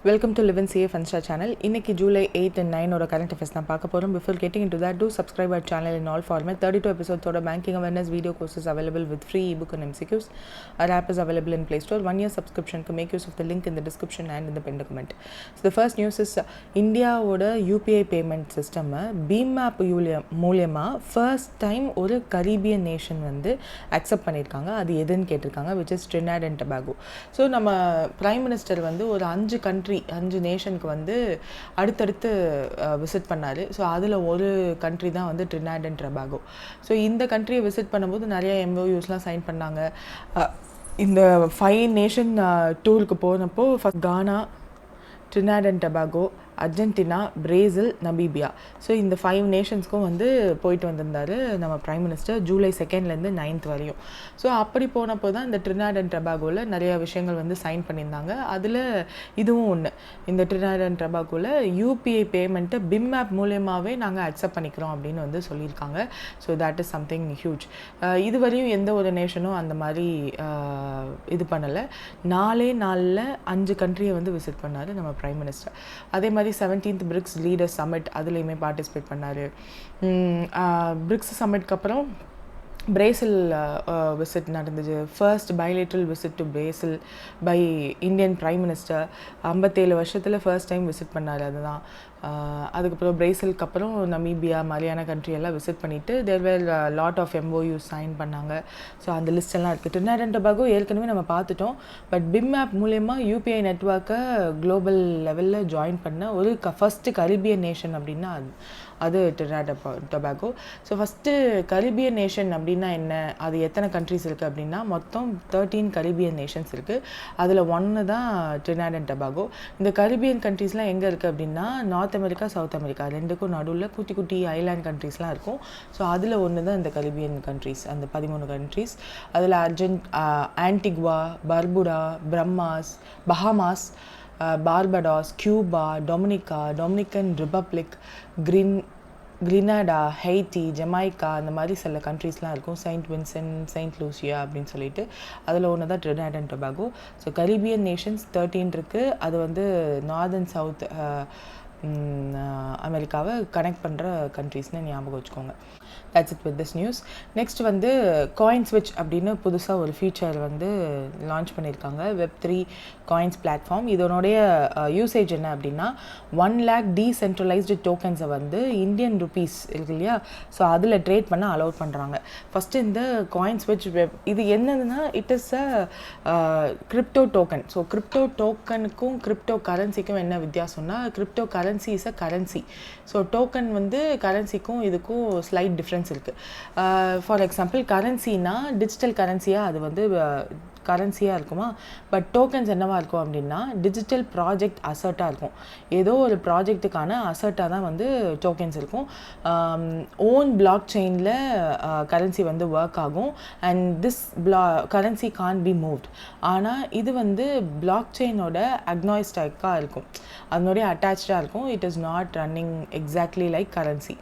Welcome to Liwin CA Funsta channel. இன்னைக்கு July 8 and 9 ஓட current affairs தான் பார்க்க போறோம். Before getting into that, do subscribe our channel in all format. 32 episodes ஓட banking awareness video courses available with free ebook and MCQs. Our app is available in Play Store. 1 year subscription to make use of the link in the description and in the pinned comment. So the first news is India ஓட UPI payment system BMAP மூலமா first time ஒரு Caribbean nation வந்து accept பண்ணிருக்காங்க. அது எதுன்னு கேட்டிருக்காங்க, which is Trinidad and Tobago. So நம்ம Prime Minister வந்து ஒரு 5 நேஷனுக்கு வந்து அடுத்தடுத்து விசிட் பண்ணார். ஸோ அதில் ஒரு கண்ட்ரி தான் வந்து ட்ரினிடாட் அண்ட் டொபாகோ. ஸோ இந்த கண்ட்ரியை விசிட் பண்ணும்போது நிறைய MOUஸ்லாம் சைன் பண்ணாங்க. இந்த 5 நேஷன் டூருக்கு போனப்போ first Ghana, Trinidad and Tobago, Argentina, Brazil, Namibia. So இந்த 5 நேஷன்ஸ்க்கும் வந்து போயிட்டு வந்திருந்தார் நம்ம ப்ரைம் மினிஸ்டர் ஜூலை 2 9 வரையும். ஸோ அப்படி போனப்போ தான் இந்த ட்ரினிடாட் அண்ட் டொபாகோவில் நிறைய விஷயங்கள் வந்து சைன் பண்ணியிருந்தாங்க. அதில் இதுவும் ஒன்று. இந்த ட்ரினிடாட் அண்ட் டொபாகோவில் UPI பேமெண்ட்டை BMAP மூலயமாவே நாங்கள் அக்செப்ட் பண்ணிக்கிறோம் அப்படின்னு வந்து சொல்லியிருக்காங்க. So that is something huge. இதுவரையும் எந்த ஒரு நேஷனும் அந்த மாதிரி இது பண்ணலை. 4 நாளில் 5 கண்ட்ரியை வந்து விசிட் பண்ணார் நம்ம ப்ரைம் மினிஸ்டர். அதே மாதிரி 17th பிரிக்ஸ் லீடர்ஸ் சமிட் அதுலேயுமே பார்ட்டிசிபேட் பண்ணார். பிரிக்ஸ் சமிட்க்கு அப்புறம் பிரேசில் விசிட் நடந்துச்சு. First bilateral visit to Brazil by Indian prime minister. 57 வருஷத்தில் ஃபர்ஸ்ட் டைம் விசிட் பண்ணார். அதுதான். அதுக்கப்புறம் பிரேசிலுக்கு அப்புறம் நமீபியா மாதிரியான கண்ட்ரியெல்லாம் விசிட் பண்ணிவிட்டு தேர் வேர் லாட் ஆஃப் MOUs சைன் பண்ணாங்க. ஸோ அந்த லிஸ்டெல்லாம் இருக்குது. ட்ரினிடாட் அண்ட் டொபாகோ ஏற்கனவே நம்ம பார்த்துட்டோம். பட் BMAP மூலயமா UPI நெட்ஒர்க்கை குளோபல் லெவலில் ஜாயின் பண்ண ஒரு ஃபஸ்ட்டு கரீபியன் நேஷன் அப்படின்னா அது Trinidad Tobago. So first Caribbean nation அப்படின்னா என்ன, அது எத்தனை கண்ட்ரிஸ் இருக்குது அப்படின்னா மொத்தம் 13 கரீபியன் நேஷன்ஸ் இருக்குது. அதில் 1 தான் ட்ரினிடாட் அண்ட் டொபாகோ. இந்த கரீபியன் கண்ட்ரீஸ்லாம் எங்கே இருக்குது அப்படின்னா நார்த் அமெரிக்கா, சவுத் அமெரிக்கா ரெண்டுக்கும் நடுவில் குட்டி குட்டி ஐலாண்ட் கண்ட்ரீஸ்லாம் இருக்கும். ஸோ அதில் ஒன்று தான் இந்த கரீபியன் கண்ட்ரீஸ், அந்த 13 கண்ட்ரீஸ். அதில் Antigua, Barbuda, Bahamas, Barbados, Cuba, Dominican Republic, Grenada, Haiti, Jamaica, அந்த மாதிரி சில கண்ட்ரீஸ்லாம் இருக்கும். செயின்ட் வின்சென்ட், செயின்ட் லூசியா அப்படின்னு சொல்லிட்டு அதில் ஒன்று தான் Trinidad and Tobago. So Caribbean Nations 13 இருக்குது. அது வந்து நார்த் அண்ட் சவுத் அமெரிக்காவை கனெக்ட் பண்ணுற கண்ட்ரீஸ்னு ஞாபகம் வச்சுக்கோங்க. That's it with this news. Next வந்து காயின் ஸ்விட்ச் அப்படின்னு புதுசாக ஒரு ஃபீச்சர் வந்து லான்ச் பண்ணியிருக்காங்க. Web3 coins platform. இதனுடைய யூசேஜ் என்ன அப்படின்னா 1 lakh டீசென்ட்ரலைஸ்டு டோக்கன்ஸை வந்து இந்தியன் ருபீஸ் இருக்கு இல்லையா, ஸோ அதில் ட்ரேட் பண்ண அலோவ் பண்ணுறாங்க. ஃபஸ்ட்டு இந்த காயின் ஸ்விட்ச் இது என்னதுன்னா it is a crypto token. So crypto டோக்கனுக்கும் கிரிப்டோ கரன்சிக்கும் என்ன வித்தியாசம்னா crypto currency is a currency. So token வந்து கரன்சிக்கும் இதுக்கும் ஸ்லைட் டிஃப்ரென்ஸ் இருக்குது. ஃபார் எக்ஸாம்பிள் கரன்சினா டிஜிட்டல் கரன்சியாக அது வந்து கரன்சியாக இருக்குமா, பட் டோக்கன்ஸ் என்னவாக இருக்கும் அப்படின்னா டிஜிட்டல் ப்ராஜெக்ட் அசர்ட்டாக இருக்கும். ஏதோ ஒரு ப்ராஜெக்ட்டுக்கான அசர்ட்டாக தான் வந்து டோக்கன்ஸ் இருக்கும். ஓன் பிளாக் செயினில் கரன்சி வந்து ஒர்க் ஆகும் and this currency can be moved. ஆனால் இது வந்து பிளாக் செயினோட அக்னாய்ஸ்டாக்காக இருக்கும், அதனுடைய அட்டாச்சாக இருக்கும். It is not running exactly like currency.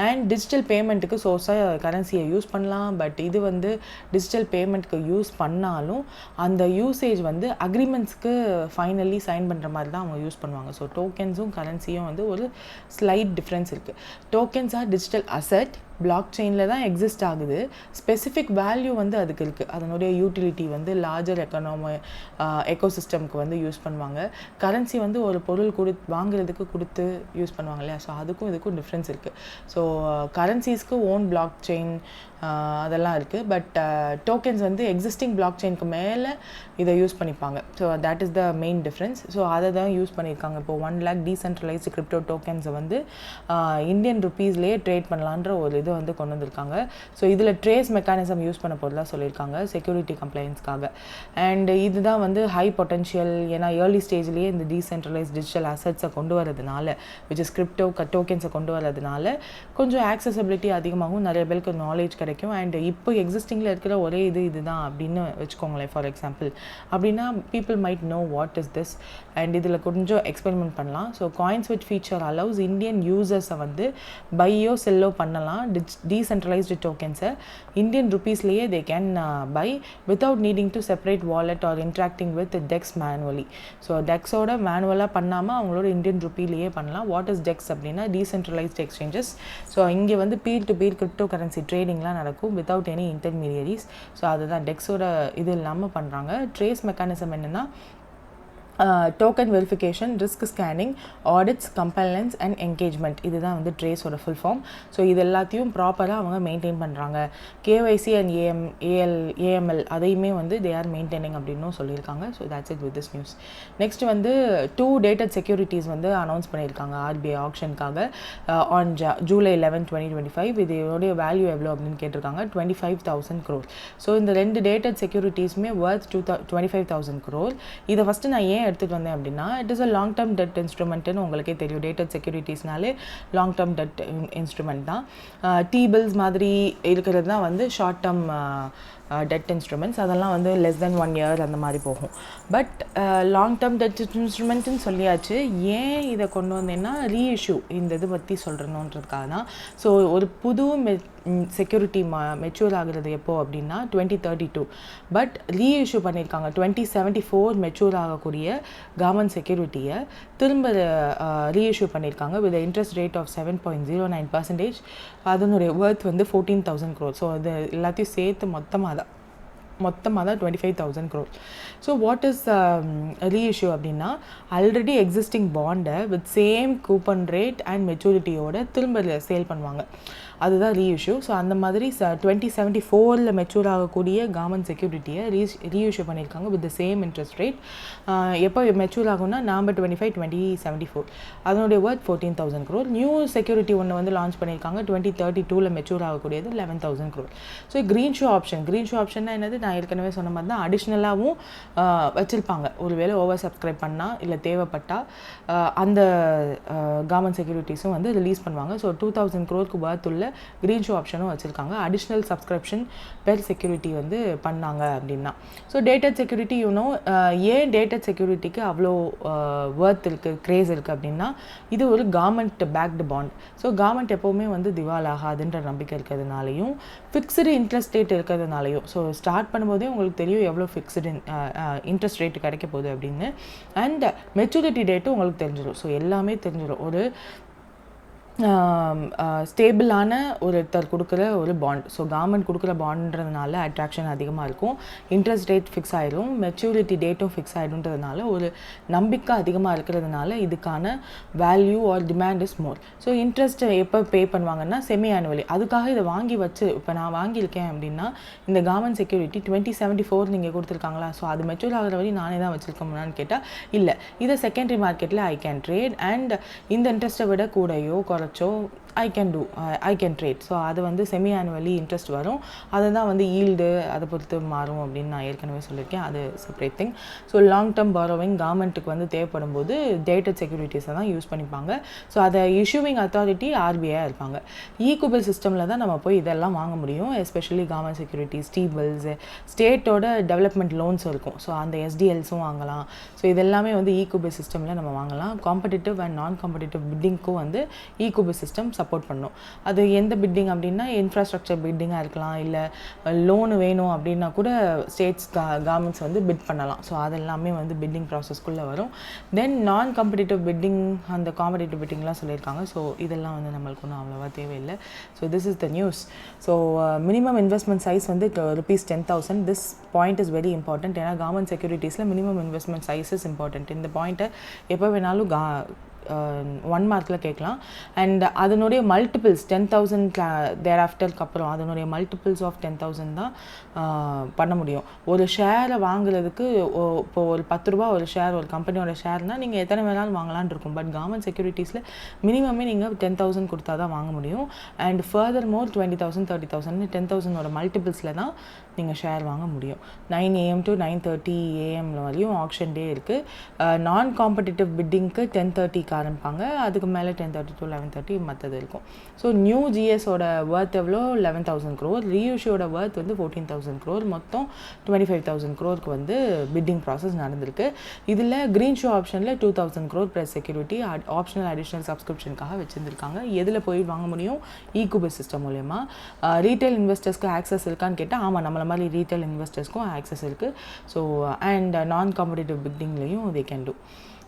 And digital பேமெண்ட்டுக்கு சோர்ஸாக கரன்சியை யூஸ் பண்ணலாம். பட் இது வந்து டிஜிட்டல் பேமெண்ட்டுக்கு யூஸ் பண்ணாலும் அந்த யூசேஜ் வந்து அக்ரிமெண்ட்ஸ்க்கு ஃபைனலி சைன் பண்ணுற மாதிரி தான் அவங்க யூஸ் பண்ணுவாங்க. ஸோ டோக்கன்ஸும் கரன்சியும் வந்து ஒரு ஸ்லைட் டிஃப்ரென்ஸ் இருக்குது. டோக்கன்ஸ் ஆர் டிஜிட்டல் அசெட், பிளாக் செயினில் தான் எக்ஸிஸ்ட் ஆகுது. ஸ்பெசிஃபிக் வேல்யூ வந்து அதுக்கு இருக்குது. அதனுடைய யூட்டிலிட்டி வந்து லார்ஜர் எக்கோசிஸ்டம்க்கு வந்து யூஸ் பண்ணுவாங்க. கரன்சி வந்து ஒரு பொருள் வாங்குறதுக்கு கொடுத்து யூஸ் பண்ணுவாங்க இல்லையா, ஸோ அதுக்கும் இதுக்கும் டிஃப்ரென்ஸ் இருக்குது. ஸோ கரன்சிஸ்க்கு ஓன் பிளாக் செயின் அதெல்லாம் இருக்குது. பட் டோக்கன்ஸ் வந்து எக்ஸிஸ்டிங் பிளாக் செயினுக்கு மேலே இதை யூஸ் பண்ணிப்பாங்க. So that is the main difference. So அதை தான் யூஸ் பண்ணியிருக்காங்க. இப்போ 1 lakh டீசென்ட்ரலைஸ்டு கிரிப்டோ டோக்கன்ஸை வந்து இந்தியன் ருப்பீஸ்லேயே ட்ரேட் பண்ணலான்ற ஒரு இது வந்து கொண்டு வந்திருக்காங்க. ஸோ இதில் ட்ரேஸ் மெக்கானிசம் யூஸ் பண்ண போகிறதா சொல்லியிருக்காங்க செக்யூரிட்டி கம்ப்ளைண்ட்ஸ்க்காக. அண்ட் இதுதான் வந்து ஹை பொட்டன்ஷியல். ஏன்னா ஏர்லி ஸ்டேஜ்லேயே இந்த டீசென்ட்ரலைஸ் டிஜிட்டல் அசட்ஸை கொண்டு வரதுனால, விச் இஸ் கிரிப்டோ டோக்கன்ஸை கொண்டு வரதுனால கொஞ்சம் ஆக்சசபிலிட்டி அதிகமாகவும் நிறைய பேருக்கு நாலேஜ் கிடைக்கும். அண்ட் இப்போ எக்ஸிஸ்டிங்கில் இருக்கிற ஒரே இதுதான் அப்படின்னு வச்சுக்கோங்களேன் ஃபார் எக்ஸாம்பிள். அப்படின்னா people might know what is this and இதில் கொஞ்சம் எக்ஸ்பெரிமெண்ட் பண்ணலாம். So coins with feature allows Indian யூசர்ஸை வந்து பையோ செல்லோ பண்ணலாம். டீசென்ட்ரலைஸ்டு டோக்கன்ஸை இந்தியன் ருபீஸ்லேயே they can buy without needing to separate wallet or interacting with DEXs manually. So டெக்ஸோட மேனுவலாக பண்ணாமல் அவங்களோட இந்தியன் ருப்பிலேயே பண்ணலாம். வாட் இஸ் டெக்ஸ் அப்படின்னா டீசென்ட்ரலைஸ்டு எக்ஸ்சேஞ்சஸ். ஸோ இங்கே வந்து peer to peer crypto currency ட்ரேடிங்லாம் நடக்கும் வித்தவுட் எனி இன்டர்மீடியரிஸ். ஸோ அதுதான் டெக்ஸோட இது இல்லாமல் பண்ணுறாங்க. ட்ரேஸ் மெக்கானிசம் என்னென்னா token verification, risk scanning, audits, compliance and engagement. இதுதான் வந்து ட்ரேஸோட ஃபுல் ஃபார்ம். ஸோ இது எல்லாத்தையும் ப்ராப்பராக அவங்க மெயின்டைன் பண்ணுறாங்க. கேஒய்சி அண்ட் ஏஎம்எல் அதையுமே வந்து தே ஆர் மெயின்டைனிங் அப்படின்னும் சொல்லியிருக்காங்க. So that's it with this news. Next வந்து 2 டேட்டட் செக்யூரிட்டிஸ் வந்து அனௌன்ஸ் பண்ணியிருக்காங்க ஆர்பிஐ ஆக்ஷனுக்காக ஆன் July 11, 2025. இதோடைய வேல்யூ எவ்வளோ அப்படின்னு கேட்டிருக்காங்க. 25,000 crore. ஸோ இந்த 2 டேட்டட் செக்யூரிட்டிஸுமே வர்த் 25,000 crore. இதை ஃபஸ்ட்டு நான் ஏன் எடுத்துகிட்டு வந்தேன் அப்படின்னா it is a long term debt இன்ஸ்ட்ருமெண்ட்டுன்னு உங்களுக்கே தெரியும். டேட்டட் செக்யூரிட்டிஸ்னாலே லாங் டேர்ம் டெட் இன்ஸ்ட்ருமெண்ட் தான். T-bills மாதிரி இருக்கிறது தான் வந்து ஷார்ட் டேர்ம் டெட் இன்ஸ்ட்ருமெண்ட்ஸ். அதெல்லாம் வந்து லெஸ் தென் 1 year அந்த மாதிரி போகும். பட் லாங் டேர்ம் டெட் இன்ஸ்ட்ருமெண்ட்டுன்னு சொல்லியாச்சு. ஏன் இதை கொண்டு வந்தேன்னா ரீஇஷ்யூ இந்த இது பற்றி சொல்கிறணுன்றதுக்காக தான். ஸோ ஒரு புது செக்யூரிட்டி மெச்சூர் ஆகுறது எப்போ அப்படின்னா 2032. பட் ரீஇஷ்யூ பண்ணியிருக்காங்க 2074 மெச்சூர் ஆகக்கூடிய கவர்மெண்ட் செக்யூரிட்டியை திரும்ப ரீஇஷ்யூ பண்ணியிருக்காங்க வித் இன்ட்ரெஸ்ட் ரேட் ஆஃப் 7.09%. அதனுடைய ஒர்த் வந்து 14,000 crore. ஸோ அது எல்லாத்தையும் சேர்த்து மொத்தமாக தான் 25,000 crore. So what is reissue அப்படின்னா ஆல்ரெடி எக்ஸிஸ்டிங் பாண்டை with same coupon rate and மெச்சூரிட்டியோட திரும்ப சேல் பண்ணுவாங்க. அதுதான் ரீஇஷ்யூ. ஸோ அந்த மாதிரி 2074 மெச்சூர் ஆகக்கூடிய கவர்மெண்ட் செக்யூரிட்டியை ரீஇஷ்யூ பண்ணியிருக்காங்க with the same interest rate. எப்போ மெச்சூர் ஆகும்னா November 25, 2074. அதனுடைய ஒர்த் 14,000 crore. நியூ செக்யூரிட்டி ஒன்று வந்து லான்ச் பண்ணியிருக்காங்க 2032 மெச்சூர் ஆகக்கூடியது 11,000 crore. ஸோ க்ரீன் ஷோ ஆப்ஷன்னா என்னது, நான் ஏற்கனவே சொன்ன மாதிரி தான் அடிஷ்னலாகவும் வச்சுருப்பாங்க. ஒருவேளை ஓவர் சப்ஸ்கிரைப் பண்ணால் இல்லை தேவைப்பட்டால் அந்த கவர்மெண்ட் செக்யூரிட்டிஸும் வந்து ரிலீஸ் பண்ணுவாங்க. ஸோ 2,000 crore ஒர்த் உள்ள க்ரீன் ஷோ ஆப்ஷனும் வச்சுருக்காங்க. அடிஷ்னல் சப்ஸ்கிரிப்ஷன் பெர் செக்யூரிட்டி வந்து பண்ணாங்க அப்படின்னா. ஸோ டேட்டட் செக்யூரிட்டி ஏன் டேட்டட் செக்யூரிட்டிக்கு அவ்வளோ ஒர்த் இருக்குது, க்ரேஸ் இருக்குது அப்படின்னா இது ஒரு government backed bond. So government எப்போவுமே வந்து திவால் ஆகாதுன்ற நம்பிக்கை இருக்கிறதுனாலையும் ஃபிக்ஸ்டு இன்ட்ரெஸ்ட் ரேட் இருக்கிறதுனாலையும். ஸோ ஸ்டார்ட் பண்ணும்போதே உங்களுக்கு தெரியும் எவ்வளோ ஃபிக்ஸ்டு இன்ட்ரெஸ்ட் ரேட்டு கிடைக்க போகுது அப்படின்னு. அண்ட் மெச்சூரிட்டி டேட்டும் உங்களுக்கு தெரிஞ்சிடும். ஸோ எல்லாமே தெரிஞ்சிடும். ஒரு ஸ்டேபிளான ஒருத்தர் கொடுக்குற ஒரு பாண்ட். ஸோ கவர்மெண்ட் கொடுக்குற பாண்டுன்றதுனால அட்ராக்ஷன் அதிகமாக இருக்கும். இன்ட்ரெஸ்ட் ரேட் ஃபிக்ஸ் ஆகிடும், மெச்சூரிட்டி டேட்டும் ஃபிக்ஸ் ஆகிடும்ன்றதுனால ஒரு நம்பிக்கை அதிகமாக இருக்கிறதுனால இதுக்கான value or demand is more. So interest எப்போ பே பண்ணுவாங்கன்னா செமி ஆனுவலி. அதுக்காக இதை வாங்கி வச்சு இப்போ நான் வாங்கியிருக்கேன் அப்படின்னா இந்த கவர்மெண்ட் செக்யூரிட்டி 2074 நீங்கள் கொடுத்துருக்காங்களா, ஸோ அது மெச்சூர் ஆகிற வரையும் நானே தான் வச்சுருக்கோம்னான்னு கேட்டால் இல்லை, இதை செகண்டரி மார்க்கெட்டில் ஐ கேன் ட்ரேட் அண்ட் இந்த இன்ட்ரெஸ்ட்டை விட கூடயோ I can trade. ஸோ அது வந்து செமி ஆனுவலி இன்ட்ரெஸ்ட் வரும். அதை தான் வந்து ஈல்டு அதை பொறுத்து மாறும் அப்படின்னு நான் ஏற்கனவே சொல்லியிருக்கேன். அது separate thing. So long term borrowing கவர்மெண்ட்டுக்கு வந்து தேவைப்படும் போது டேட்டட் செக்யூரிட்டிஸை தான் யூஸ் பண்ணிப்பாங்க. ஸோ அதை இஷ்யூவிங் அத்தாரிட்டி ஆர்பிஐயாக இருப்பாங்க. ஈக்குபிள் சிஸ்டமில் தான் நம்ம போய் இதெல்லாம் வாங்க முடியும். எஸ்பெஷலி கவர்மெண்ட் செக்யூரிட்டிஸ், T-bills, ஸ்டேட்டோட டெவலப்மெண்ட் லோன்ஸ் இருக்கும். ஸோ அந்த SDLஸும் வாங்கலாம். ஸோ இதெல்லாமே வந்து ஈக்குபிள் சிஸ்டமில் நம்ம வாங்கலாம். காம்படிட்டிவ் அண்ட் நான் காம்படிட்டிவ் பிட்டிங்க்கும் வந்து ஈக்குபிள் சிஸ்டம் சப்போர்ட் பண்ணும். அது எந்த பிட்டிங் அப்படின்னா இன்ஃப்ராஸ்ட்ரக்சர் பிட்டிங்காக இருக்கலாம், இல்லை லோனு வேணும் அப்படின்னா கூட ஸ்டேட்ஸ் கவர்மெண்ட்ஸ் வந்து பிட் பண்ணலாம். ஸோ அதெல்லாமே வந்து பிட்டிங் ப்ராசஸ்க்குள்ளே வரும். தென் நான் காம்படிட்டிவ் பிட்டிங், அந்த காம்படிட்டிவ் பிட்டிங்லாம் சொல்லியிருக்காங்க. ஸோ இதெல்லாம் வந்து நம்மளுக்கு ஒன்றும் அவ்வளோவா தேவையில்லை. So this is the news. So minimum investment size வந்து ₹10,000. This point is very important. ஏன்னா கவர்மெண்ட் செக்யூரிட்டிஸில் minimum investment size is important. இந்த பாயிண்ட்டை எப்போ வேணாலும் 1 மார்க்கில் கேட்கலாம். அண்ட் அதனுடைய மல்டிபிள்ஸ் 10,000 தேர் ஆஃப்டருக்கு அப்புறம் அதனுடைய மல்டிபிள்ஸ் ஆஃப் 10,000 தான் பண்ண முடியும். ஒரு ஷேரை வாங்குறதுக்கு இப்போ ஒரு ₹10 ஒரு ஷேர், ஒரு கம்பெனியோட ஷேர்னால் நீங்கள் எத்தனை வேணாலும் வாங்கலான்னு இருக்கும். பட் கவர்மெண்ட் செக்யூரிட்டிஸில் மினிமமே நீங்கள் 10,000 கொடுத்தா தான் வாங்க முடியும். அண்ட் ஃபர்தர் மோர் 20,000 30,000 10,000 மல்டிபிள்ஸில் தான் நீங்கள் ஷேர் வாங்க முடியும். 9 AM to 9:30 AM வரையும் ஆக்ஷன் டே இருக்குது. நான் காம்படிட்டிவ் பிட்டிங்க்கு 10:30 ஆரம்பிப்பாங்க. அதுக்கு மேலே 10:30 to 11:30 மற்றது இருக்கும். ஸோ நியூ ஜிஎஸோட வர்த் எவ்வளோ 11,000 crore, ரீஇஷ்யூட வர்த் வந்து 14,000 crore, மொத்தம் 25,000 crore வந்து பிட்டிங் ப்ராசஸ் நடந்திருக்கு. இதில் க்ரீன் ஷோ ஆப்ஷனில் 2,000 crore plus security optional additional சப்ஸ்கிரிப்ஷனுக்காக வச்சுருந்துருக்காங்க. எதில் போய் வாங்க முடியும்? ஈகுபஸ் சிஸ்டம் மூலயமா. ரீட்டைல் இன்வெஸ்டர்ஸ்க்கு ஆக்சஸ் இருக்கான்னு கேட்டால் ஆமாம், நம்மள மாதிரி ரீட்டைல் இன்வெஸ்டர்ஸ்க்கும் ஆக்சஸ் இருக்குது. ஸோ அண்ட் நான் காம்படிட்டிவ் பிட்டிங்லேயும் they can do.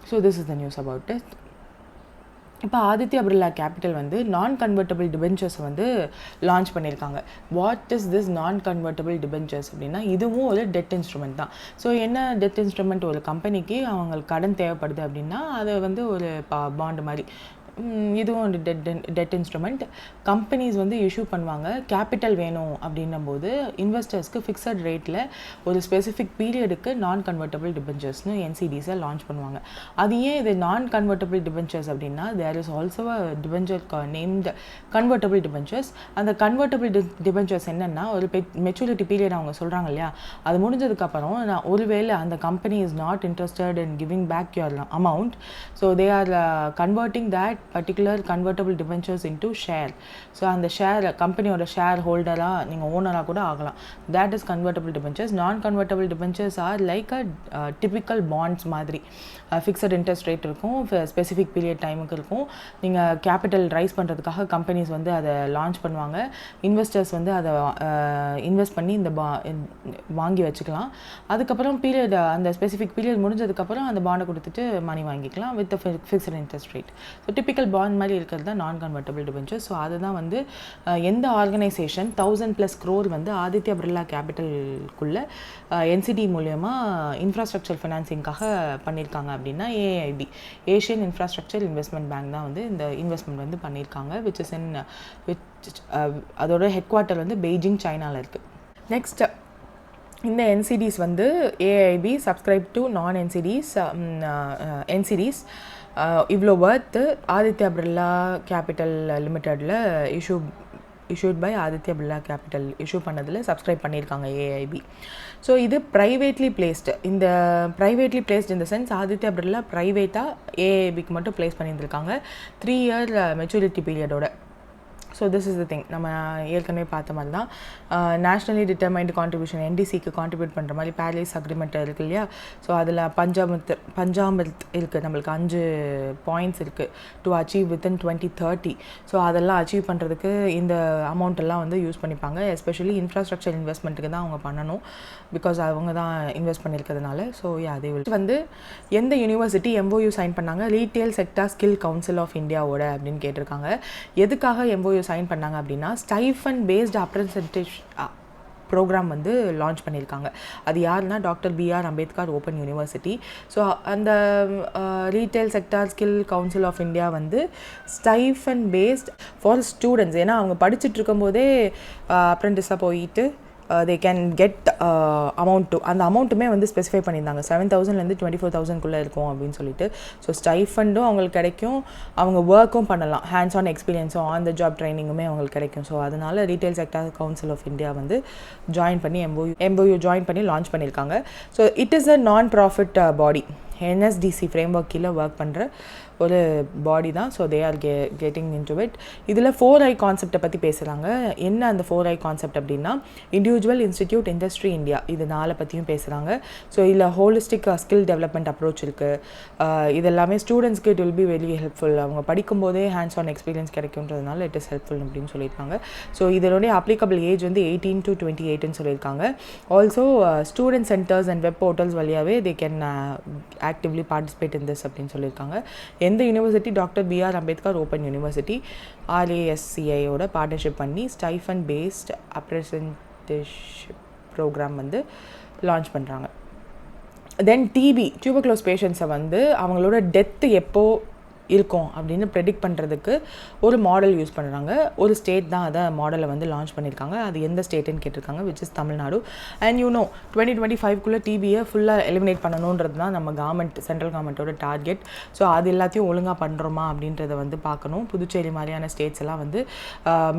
So this is the news about it. இப்போ ஆதித்யா பிர்லா கேபிட்டல் வந்து நான் கன்வெர்ட்டபிள் டிபென்ச்சர்ஸ் வந்து லான்ச் பண்ணியிருக்காங்க. வாட் இஸ் திஸ் நான் கன்வெர்ட்டபிள் டிபென்ச்சர்ஸ் அப்படின்னா, இதுவும் ஒரு டெட் இன்ஸ்ட்ருமெண்ட் தான். ஸோ என்ன டெட் இன்ஸ்ட்ருமெண்ட்? ஒரு கம்பெனிக்கு அவங்களுக்கு கடன் தேவைப்படுது அப்படின்னா அதை வந்து ஒரு பாண்டு மாதிரி, இதுவும் ஒரு டெட் இன்ஸ்ட்ருமெண்ட். கம்பெனிஸ் வந்து இஷ்யூ பண்ணுவாங்க. கேபிட்டல் வேணும் அப்படின்னும் போது இன்வெஸ்டர்ஸ்க்கு ஃபிக்ஸட் ரேட்டில் ஒரு ஸ்பெசிஃபிக் பீரியடுக்கு நான் கன்வெர்ட்டபிள் டிபென்ச்சர்ஸ்னு என்சிடிஸை லான்ச் பண்ணுவாங்க. அது ஏன் இது நான் கன்வெர்ட்டபிள் டிபென்ச்சர்ஸ் அப்படின்னா, there is also a debenture named convertible debentures. அந்த கன்வெர்ட்டபிள் டிபென்ச்சர்ஸ் என்னென்னா, ஒரு மெச்சூரிட்டி பீரியட் அவங்க சொல்கிறாங்க இல்லையா, அது முடிஞ்சதுக்கப்புறம் நான் ஒருவேளை அந்த company is not interested in giving back your amount, so they are converting that particular convertible debentures into share. So அந்த ஷேர் கம்பெனியோட ஷேர் ஹோல்டராக நீங்கள் ஓனராக கூட ஆகலாம். That is convertible debentures. Non convertible debentures are like a typical bonds மாதிரி. Fixed interest rate இருக்கும், specific period டைமுக்கு இருக்கும். நீங்கள் கேபிட்டல் ரைஸ் பண்ணுறதுக்காக கம்பெனிஸ் வந்து அதை லான்ச் பண்ணுவாங்க. இன்வெஸ்டர்ஸ் வந்து அதை இன்வெஸ்ட் பண்ணி இந்த வாங்கி வச்சுக்கலாம். அதுக்கப்புறம் பீரியட், அந்த ஸ்பெசிஃபிக் பீரியட் முடிஞ்சதுக்கப்புறம் அந்த பாண்டை கொடுத்துட்டு மணி வாங்கிக்கலாம் with fixed interest rate. So typical bond மாதிரி இருக்கிறது தான் நான் கன்வெர்ட்டபிள் டிபென்ச்சர்ஸ். ஸோ அதுதான் வந்து எந்த ஆர்கனைசேஷன் 1,000+ crore வந்து ஆதித்யா பிர்லா கேபிட்டலுக்குள்ளே என்சிடி மூலயமா இன்ஃப்ராஸ்ட்ரக்சர் ஃபினான்சிங்காக பண்ணியிருக்காங்க அப்படின்னா, AIP Asian infrastructure investment bank தான் வந்து இந்த இன்வெஸ்ட்மெண்ட் வந்து பண்ணியிருக்காங்க. அதோட ஹெட் குவார்ட்டர் வந்து பெய்ஜிங், சைனாவில் இருக்குது. நெக்ஸ்ட், இந்த என்சிடிஸ் வந்து AIP subscribe to non NCDs இவ்வளோ வர்த்து ஆதித்யா பிர்லா கேபிட்டல் லிமிட்டடில் issued by Aditya Birla capital issue பண்ணதில் சப்ஸ்கிரைப் பண்ணியிருக்காங்க ஏஐபி. ஸோ இது ப்ரைவேட்லி பிளேஸ்டு. இந்த ப்ரைவேட்லி பிளேஸ்டு இந்த சென்ஸ் ஆதித்யா பிர்லா ப்ரைவேட்டாக ஏஐபிக்கு மட்டும் பிளேஸ் பண்ணியிருந்திருக்காங்க 3 year மெச்சூரிட்டி பீரியடோட. So this is the thing, நம்ம ஏற்கனவே பார்த்த மாதிரி தான் நேஷ்னலி டிட்டர்மைன்டு கான்ட்ரிபியூஷன் என்டிசிக்கு கான்ட்ரிபியூட் பண்ணுற மாதிரி பாரிஸ் அக்ரிமெண்ட் இருக்குது இல்லையா. ஸோ அதில் பஞ்சாமிர்த் இருக்குது, நம்மளுக்கு 5 points இருக்குது டு அச்சீவ் வித்தின் 2030. ஸோ அதெல்லாம் அச்சீவ் பண்ணுறதுக்கு இந்த அமௌண்ட் எல்லாம் வந்து யூஸ் பண்ணிப்பாங்க. எஸ்பெஷலி இன்ஃப்ராஸ்ட்ரக்சர் இன்வெஸ்ட்மெண்ட்டுக்கு தான் அவங்க பண்ணணும், பிகாஸ் அவங்க தான் இன்வெஸ்ட் பண்ணியிருக்கிறதுனால. ஸோ அதே வந்து எந்த யூனிவர்சிட்டி எம்ஓயூ சைன் பண்ணாங்க? Retail sector skill council of இந்தியாவோட அப்படின்னு கேட்டிருக்காங்க. எதுக்காக எம்ஓயூ சைன் பண்ணாங்க அப்படின்னா, ஸ்டைஃபன் பேஸ்ட் அப்ரென்டிஸ்ஷிப் ப்ரோக்ராம் வந்து லான்ச் பண்ணியிருக்காங்க. அது யாருன்னா doctor BR Ambedkar open university. So அந்த retail sector skill council of India வந்து ஸ்டைஃபன் பேஸ்ட் ஃபார் ஸ்டூடெண்ட்ஸ். ஏன்னா அவங்க படிச்சுட்டு இருக்கும்போதே அப்ரென்டிஸாக போயிட்டு they can get amount to அந்த அமௌண்ட்டுமே வந்து ஸ்பெசிஃபை பண்ணியிருந்தாங்க 7,000லேருந்து 24,000 இருக்கும் அப்படின்னு சொல்லிட்டு. ஸோ ஸ்டைஃபண்டும் அவங்களுக்கு கிடைக்கும், அவங்க ஒர்க்கும் பண்ணலாம், ஹேண்ட்ஸ் ஆன் எக்ஸ்பீரியன்ஸும் ஆன் த ஜாப் ட்ரைனிங்குமே அவங்களுக்கு கிடைக்கும். ஸோ அதனால் retail sector council of India வந்து ஜாயின் பண்ணி எம்ஓயூ ஜாயின் பண்ணி லான்ச் பண்ணியிருக்காங்க. So it is a non profit body, NSDC framework கீழே ஒர்க் பண்ணுற ஒரு பாடி தான். So they are getting into it. இதில் 4I கான்செப்டை பற்றி பேசுகிறாங்க. என்ன அந்த 4I கான்செப்ட் அப்படின்னா, இண்டிவிஜுவல், இன்ஸ்டிடியூட், இண்டஸ்ட்ரி, இந்தியா, இது 4 பற்றியும் பேசுகிறாங்க. ஸோ இதில் ஹோலிஸ்டிக் ஸ்கில் டெவலப்மெண்ட் அப்ரோச் இருக்குது. இது எல்லாமே ஸ்டூடெண்ட்ஸ்க்கு it will be very helpful. அவங்க படிக்கும்போதே ஹேண்ட்ஸ் ஆன் எக்ஸ்பீரியன்ஸ் கிடைக்குன்றதுனால இட் இஸ் ஹெல்ப்ஃபுல் அப்படின்னு சொல்லியிருக்காங்க. ஸோ இதனுடைய அப்ளிகபிள் ஏஜ் வந்து 18 to 28 சொல்லியிருக்காங்க. Also student centres and web portals வழியாகவே they can actively participate in this அப்படின்னு சொல்லியிருக்காங்க. எந்த university? Doctor BR Ambedkar open university RASCIயோட பார்ட்னர்ஷிப் பண்ணி ஸ்டைஃபன் பேஸ்ட் அப்ரென்டிஸ்ஷிப் ப்ரோக்ராம் வந்து லான்ச் பண்ணுறாங்க. தென் டியூபர்குலோஸ் பேஷண்ட்ஸை வந்து அவங்களோட டெத்து எப்போ இருக்கும் அப்படின்னு ப்ரெடிக்ட் பண்ணுறதுக்கு ஒரு மாடல் யூஸ் பண்ணுறாங்க. ஒரு ஸ்டேட் தான் அதை மாடலை வந்து லான்ச் பண்ணியிருக்காங்க. அது எந்த ஸ்டேட்டுன்னு கேட்டிருக்காங்க, விச் இஸ் தமிழ்நாடு. அண்ட் 2025 டிபியை ஃபுல்லாக எலிமினேட் பண்ணணுன்றது தான் நம்ம சென்ட்ரல் கவர்மெண்ட்டோட டார்கெட். ஸோ அது எல்லாத்தையும் ஒழுங்காக பண்ணுறோமா அப்படின்றத வந்து பார்க்கணும். புதுச்சேரி மாதிரியான ஸ்டேட்ஸ் எல்லாம் வந்து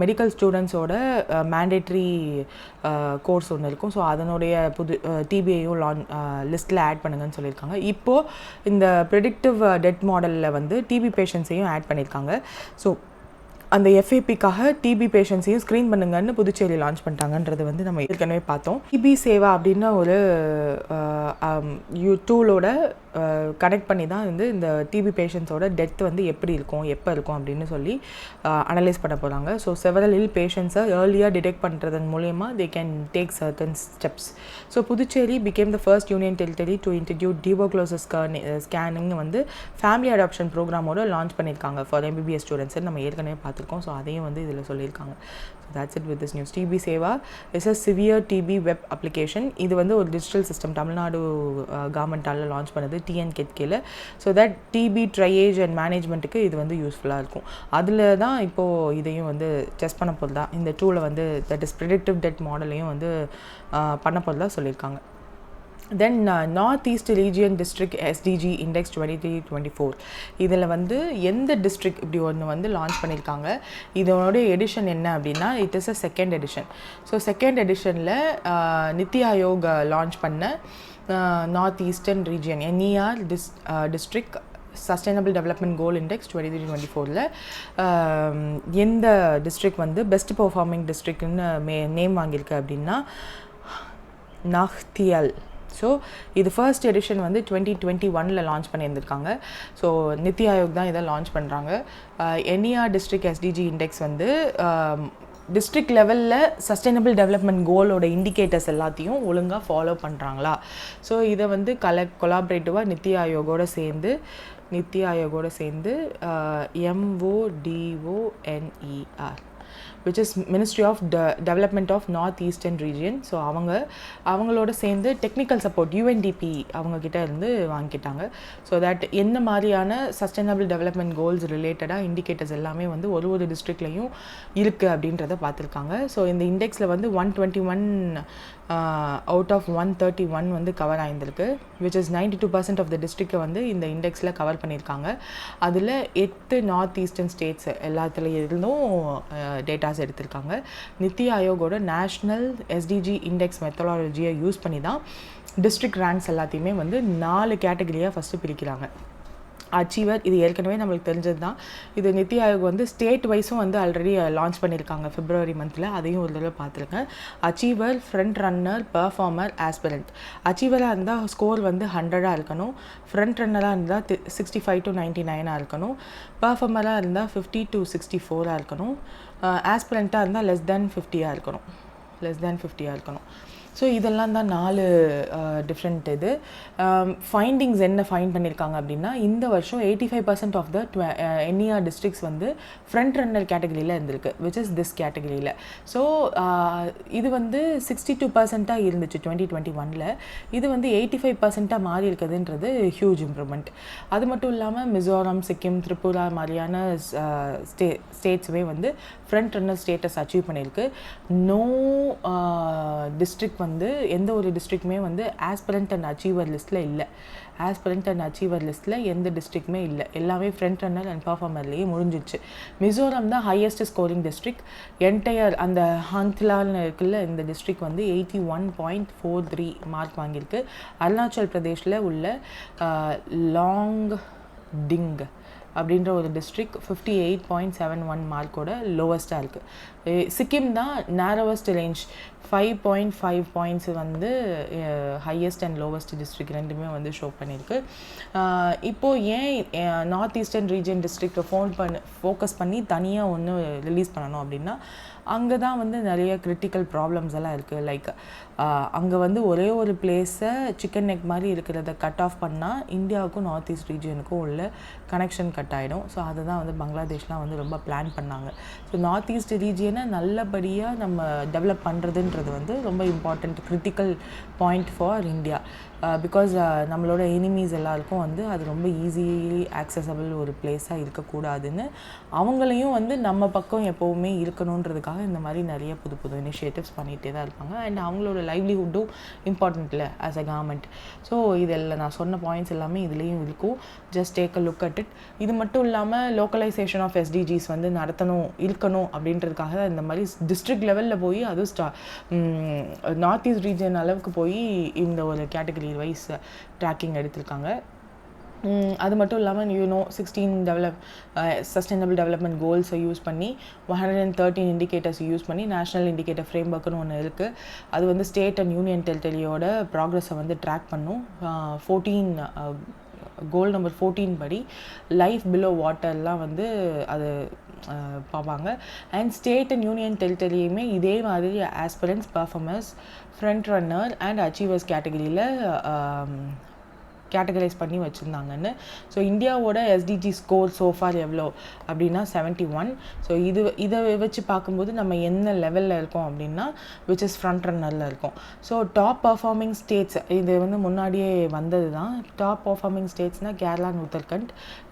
மெடிக்கல் ஸ்டூடெண்ட்ஸோட மேண்டேட்ரி கோர்ஸ் ஒன்று இருக்கும். ஸோ அதனுடைய டிபியையும் லிஸ்ட்டில் ஆட் பண்ணுங்கன்னு சொல்லியிருக்காங்க. இப்போது இந்த ப்ரெடிக்டிவ் டெத் மாடலில் வந்து டிபி பேஷண்ட்ஸையும் ஆட் பண்ணியிருக்காங்க. ஸோ அந்த எஃப்ஏபிக்காக டிபி பேஷண்ட்ஸையும் ஸ்க்ரீன் பண்ணுங்கன்னு புதுச்சேரி லான்ச் பண்ணிட்டாங்கன்றது வந்து நம்ம ஏற்கனவே பார்த்தோம். டிபி சேவா அப்படின்னா ஒரு டூலோட கனெக்ட் பண்ணி தான் வந்து இந்த டிபி பேஷண்ட்ஸோட டெத் வந்து எப்படி இருக்கும், எப்போ இருக்கும் அப்படின்னு சொல்லி அனலைஸ் பண்ண போகிறாங்க. ஸோ செவரல் இல் பேஷண்ட்ஸை ஏர்லியாக டிடெக்ட் பண்ணுறதன் மூலயமா they can take certain steps. So Puducherry became the first union territory to introduce tuberculosis scanning வந்து ஃபேமிலி அடாப்ஷன் ப்ரோக்ராமோட லான்ச் பண்ணியிருக்காங்க ஃபார் எம்பிபிஎஸ் ஸ்டூடெண்ட்ஸ். நம்ம ஏற்கனவே பார்த்துருக்கோம். ஸோ அதையும் வந்து இதில் சொல்லியிருக்காங்க. So that's it with this news. TB Seva is a severe TB web application. இது வந்து ஒரு டிஜிட்டல் சிஸ்டம் தமிழ்நாடு கவர்மெண்ட்டால் லான்ச் பண்ணுது டிஎன்கேல. So that DP triage and மேனேஜ்மெண்ட்டுக்கு இது வந்து யூஸ்ஃபுல்லாக இருக்கும். அதில் தான் இப்போது இதையும் வந்து டெஸ்ட் பண்ண போகிறதா இந்த டூலை வந்து தட் இஸ் ப்ரெடிக்டிவ் டெட் மாடலையும் வந்து பண்ண போகிறதா சொல்லியிருக்காங்க. Then north east region district SDG index 23-24 இதில் வந்து எந்த டிஸ்ட்ரிக்ட் இப்படி ஒன்று வந்து லான்ச் பண்ணியிருக்காங்க. இதோடைய எடிஷன் என்ன அப்படின்னா it is a second edition. So second எடிஷனில் நித்தி ஆயோக் லான்ச் பண்ண north eastern region NER district sustainable development goal index 23-24 எந்த டிஸ்ட்ரிக்ட் வந்து பெஸ்ட் பெர்ஃபார்மிங் டிஸ்ட்ரிக்ட்னு நேம் வாங்கியிருக்கு அப்படின்னா நஹ்தியல். ஸோ இது ஃபர்ஸ்ட் எடிஷன் வந்து 2021 லான்ச் பண்ணியிருந்திருக்காங்க. ஸோ நித்தி ஆயோக் தான் இதை லான்ச் பண்ணுறாங்க. என்இஆர் டிஸ்ட்ரிக்ட் எஸ்டிஜி இண்டெக்ஸ் வந்து டிஸ்ட்ரிக்ட் லெவலில் சஸ்டைனபிள் டெவலப்மெண்ட் கோலோட இண்டிகேட்டர்ஸ் எல்லாத்தையும் ஒழுங்காக ஃபாலோ பண்ணுறாங்களா. ஸோ இதை வந்து கொலாபரேட்டிவாக நித்தி ஆயோகோடு சேர்ந்து MODONER which is Ministry of Development of North Eastern Region. So அவங்களோட சேர்ந்து டெக்னிக்கல் சப்போர்ட் UNDP அவங்கக்கிட்ட இருந்து வாங்கிக்கிட்டாங்க. ஸோ தட் எந்த மாதிரியான சஸ்டைனபிள் டெவலப்மெண்ட் கோல்ஸ் ரிலேட்டடாக இண்டிகேட்டர்ஸ் எல்லாமே வந்து ஒரு டிஸ்ட்ரிக்ட்லையும் இருக்குது அப்படின்றத பார்த்துருக்காங்க. ஸோ இந்த இண்டெக்ஸில் வந்து 121 அவுட் ஆஃப் 131 வந்து கவர் ஆகியிருந்திருக்கு. விச் இஸ் 92% ஆஃப் த டிஸ்ட்ரிக்டை வந்து இந்த இண்டெக்ஸில் கவர் பண்ணியிருக்காங்க. அதில் 8 நார்த் ஈஸ்டர்ன் ஸ்டேட்ஸ் எல்லாத்துல இருந்தும் டேட்டாஸ் எடுத்திருக்காங்க. நித்தி ஆயோகோட நேஷ்னல் எஸ்டிஜி இண்டெக்ஸ் மெத்தடாலஜியை யூஸ் பண்ணி தான் டிஸ்ட்ரிக்ட் ரேங்க்ஸ் எல்லாத்தையுமே வந்து 4 கேட்டகரியாக ஃபஸ்ட்டு பிரிக்கிறாங்க. அச்சீவர் இது ஏற்கனவே நம்மளுக்கு தெரிஞ்சது தான். இது நித்தி ஆயோக் வந்து ஸ்டேட் வைஸும் வந்து ஆல்ரெடி லான்ச் பண்ணியிருக்காங்க February மந்தில். அதையும் ஒரு தடவை பார்த்துருக்கேன். Achiever, front runner, performer, aspirant. அச்சீவராக இருந்தால் ஸ்கோர் வந்து 100 இருக்கணும். ஃப்ரண்ட் ரன்னராக இருந்தால் 65 to 99 இருக்கணும். பெர்ஃபார்மராக இருந்தால் 50 to 64 இருக்கணும். ஆஸ்பிரண்ட்டாக இருந்தால் less than 50 இருக்கணும். ஸோ இதெல்லாம் தான் 4 டிஃப்ரெண்ட் இது. ஃபைண்டிங்ஸ் என்ன ஃபைண்ட் பண்ணியிருக்காங்க அப்படின்னா இந்த வருஷம் 85% ஆஃப் த என்இஆர் டிஸ்ட்ரிக்ஸ் வந்து ஃப்ரண்ட் ரன்னர் கேட்டகரியில் இருந்திருக்கு. விச் இஸ் திஸ் கேட்டகரியில். ஸோ இது வந்து 62% இருந்துச்சு 2021. இது வந்து 85% மாறி இருக்குதுன்றது ஹியூஜ் இம்ப்ரூவ்மெண்ட். அது மட்டும் இல்லாமல் மிசோரம், சிக்கிம், திரிபுரா மாதிரியான ஸ்டேட்ஸுமே வந்து ஃப்ரண்ட் ரன்னர் ஸ்டேட்டஸ் அச்சீவ் பண்ணியிருக்கு. நோ டிஸ்ட்ரிக்ட் வந்து எந்த ஒரு டிஸ்ட்ரிக்ட்டுமே வந்து ஆஸ்பிரண்ட் அண்ட் அச்சீவர் லிஸ்ட்டில் இல்லை. எந்த டிஸ்ட்ரிக்ட்டுமே இல்லை. எல்லாமே ஃப்ரண்ட் ரன்னர் அண்ட் பர்ஃபார்மர்லேயே முடிஞ்சிச்சு. மிசோரம் தான் ஹையஸ்ட் ஸ்கோரிங் டிஸ்ட்ரிக்ட். என்டையர் அந்த ஹாங்லான்னு இருக்குல்ல இந்த டிஸ்ட்ரிக்ட் வந்து 81.43 மார்க் வாங்கியிருக்கு. அருணாச்சல் பிரதேஷில் உள்ள லாங் டிங் அப்படின்ற ஒரு டிஸ்ட்ரிக்ட் 58.71 மார்க்கோட லோவஸ்ட்டாக இருக்குது. சிக்கிம் தான் நேரோவஸ்ட் ரேஞ்ச் 5.5 பாயிண்ட்ஸ் வந்து ஹையஸ்ட் அண்ட் லோவஸ்ட் டிஸ்ட்ரிக்ட் ரெண்டுமே வந்து ஷோ பண்ணியிருக்கு. இப்போது ஏன் நார்த் ஈஸ்டர்ன் ரீஜன் டிஸ்ட்ரிக்டை ஃபோக்கஸ் பண்ணி தனியாக ஒன்று ரிலீஸ் பண்ணணும் அப்படின்னா அங்கே தான் வந்து நிறைய கிரிட்டிக்கல் ப்ராப்ளம்ஸ் எல்லாம் இருக்குது. லைக் அங்கே வந்து ஒரே ஒரு பிளேஸை சிக்கன் நெக் மாதிரி இருக்கிறத கட் ஆஃப் பண்ணால் இந்தியாவுக்கும் நார்த் ஈஸ்ட் ரீஜனுக்கும் உள்ள கனெக்ஷன் கட் ஆகிடும். ஸோ அதை தான் வந்து பங்களாதேஷ்லாம் வந்து ரொம்ப பிளான் பண்ணாங்க. ஸோ நார்த் ஈஸ்ட் ரீஜியனை நல்லபடியாக நம்ம டெவலப் பண்ணுறதுன்றது வந்து ரொம்ப important critical point for India. Because நம்மளோட எனிமீஸ் எல்லாருக்கும் வந்து அது ரொம்ப ஈஸிலி ஆக்சசபிள் ஒரு பிளேஸாக இருக்கக்கூடாதுன்னு அவங்களையும் வந்து நம்ம பக்கம் எப்போவுமே இருக்கணுன்றதுக்காக இந்த மாதிரி நிறைய புது இனிஷியேட்டிவ்ஸ் பண்ணிகிட்டே தான் இருப்பாங்க. அண்ட் அவங்களோட லைவ்லிஹுட்டும் இம்பார்ட்டண்ட் இல்லை ஆஸ் அ கவர்மெண்ட். ஸோ இதெல்லாம் நான் சொன்ன பாயிண்ட்ஸ் எல்லாமே இதுலேயும் இருக்கும். Just take a look at it. இது மட்டும் இல்லாமல் லோக்கலைசேஷன் ஆஃப் எஸ்டிஜிஸ் வந்து இருக்கணும் அப்படின்றதுக்காக இந்த மாதிரி டிஸ்ட்ரிக்ட் லெவலில் போய் அதுவும் நார்த் ஈஸ்ட் ரீஜன் அளவுக்கு போய் இந்த ஒரு கேட்டகரி வைஸ் ட்ராக்கிங் எடுத்திருக்காங்க. அது மட்டும் இல்லாமல் 16 சஸ்டைனபிள் டெவலப்மெண்ட் கோல்ஸை யூஸ் பண்ணி 113 இண்டிகேட்டர்ஸ் யூஸ் பண்ணி நேஷ்னல் இண்டிகேட்டர் ஃப்ரேம் ஒர்க்குன்னு ஒன்று இருக்குது. அது வந்து ஸ்டேட் அண்ட் யூனியன் டெரிட்டரியோட ப்ராக்ரஸை வந்து ட்ராக் பண்ணும். 14 கோல் நம்பர் 14 படி லைஃப் பிலோ வாட்டர்லாம் வந்து அது பார்ப்பாங்க. அண்ட் ஸ்டேட் அண்ட் யூனியன் டெரிட்டரியுமே இதே மாதிரி aspirants, performers, front runner and achievers கேட்டகரியில் கேட்டகரைஸ் பண்ணி வச்சுருந்தாங்கன்னு. ஸோ இந்தியாவோட எஸ்டிஜி ஸ்கோர் சோஃபார் எவ்வளோ அப்படின்னா 71. ஸோ இதை வச்சு பார்க்கும்போது நம்ம என்ன லெவலில் இருக்கோம் அப்படின்னா விச் இஸ் ஃப்ரண்ட் ரன்னரில் இருக்கோம். ஸோ டாப் பர்ஃபார்மிங் ஸ்டேட்ஸ் இது வந்து முன்னாடியே வந்தது தான். டாப் பர்ஃபார்மிங் ஸ்டேட்ஸ்னால் Kerala and Uttarakhand.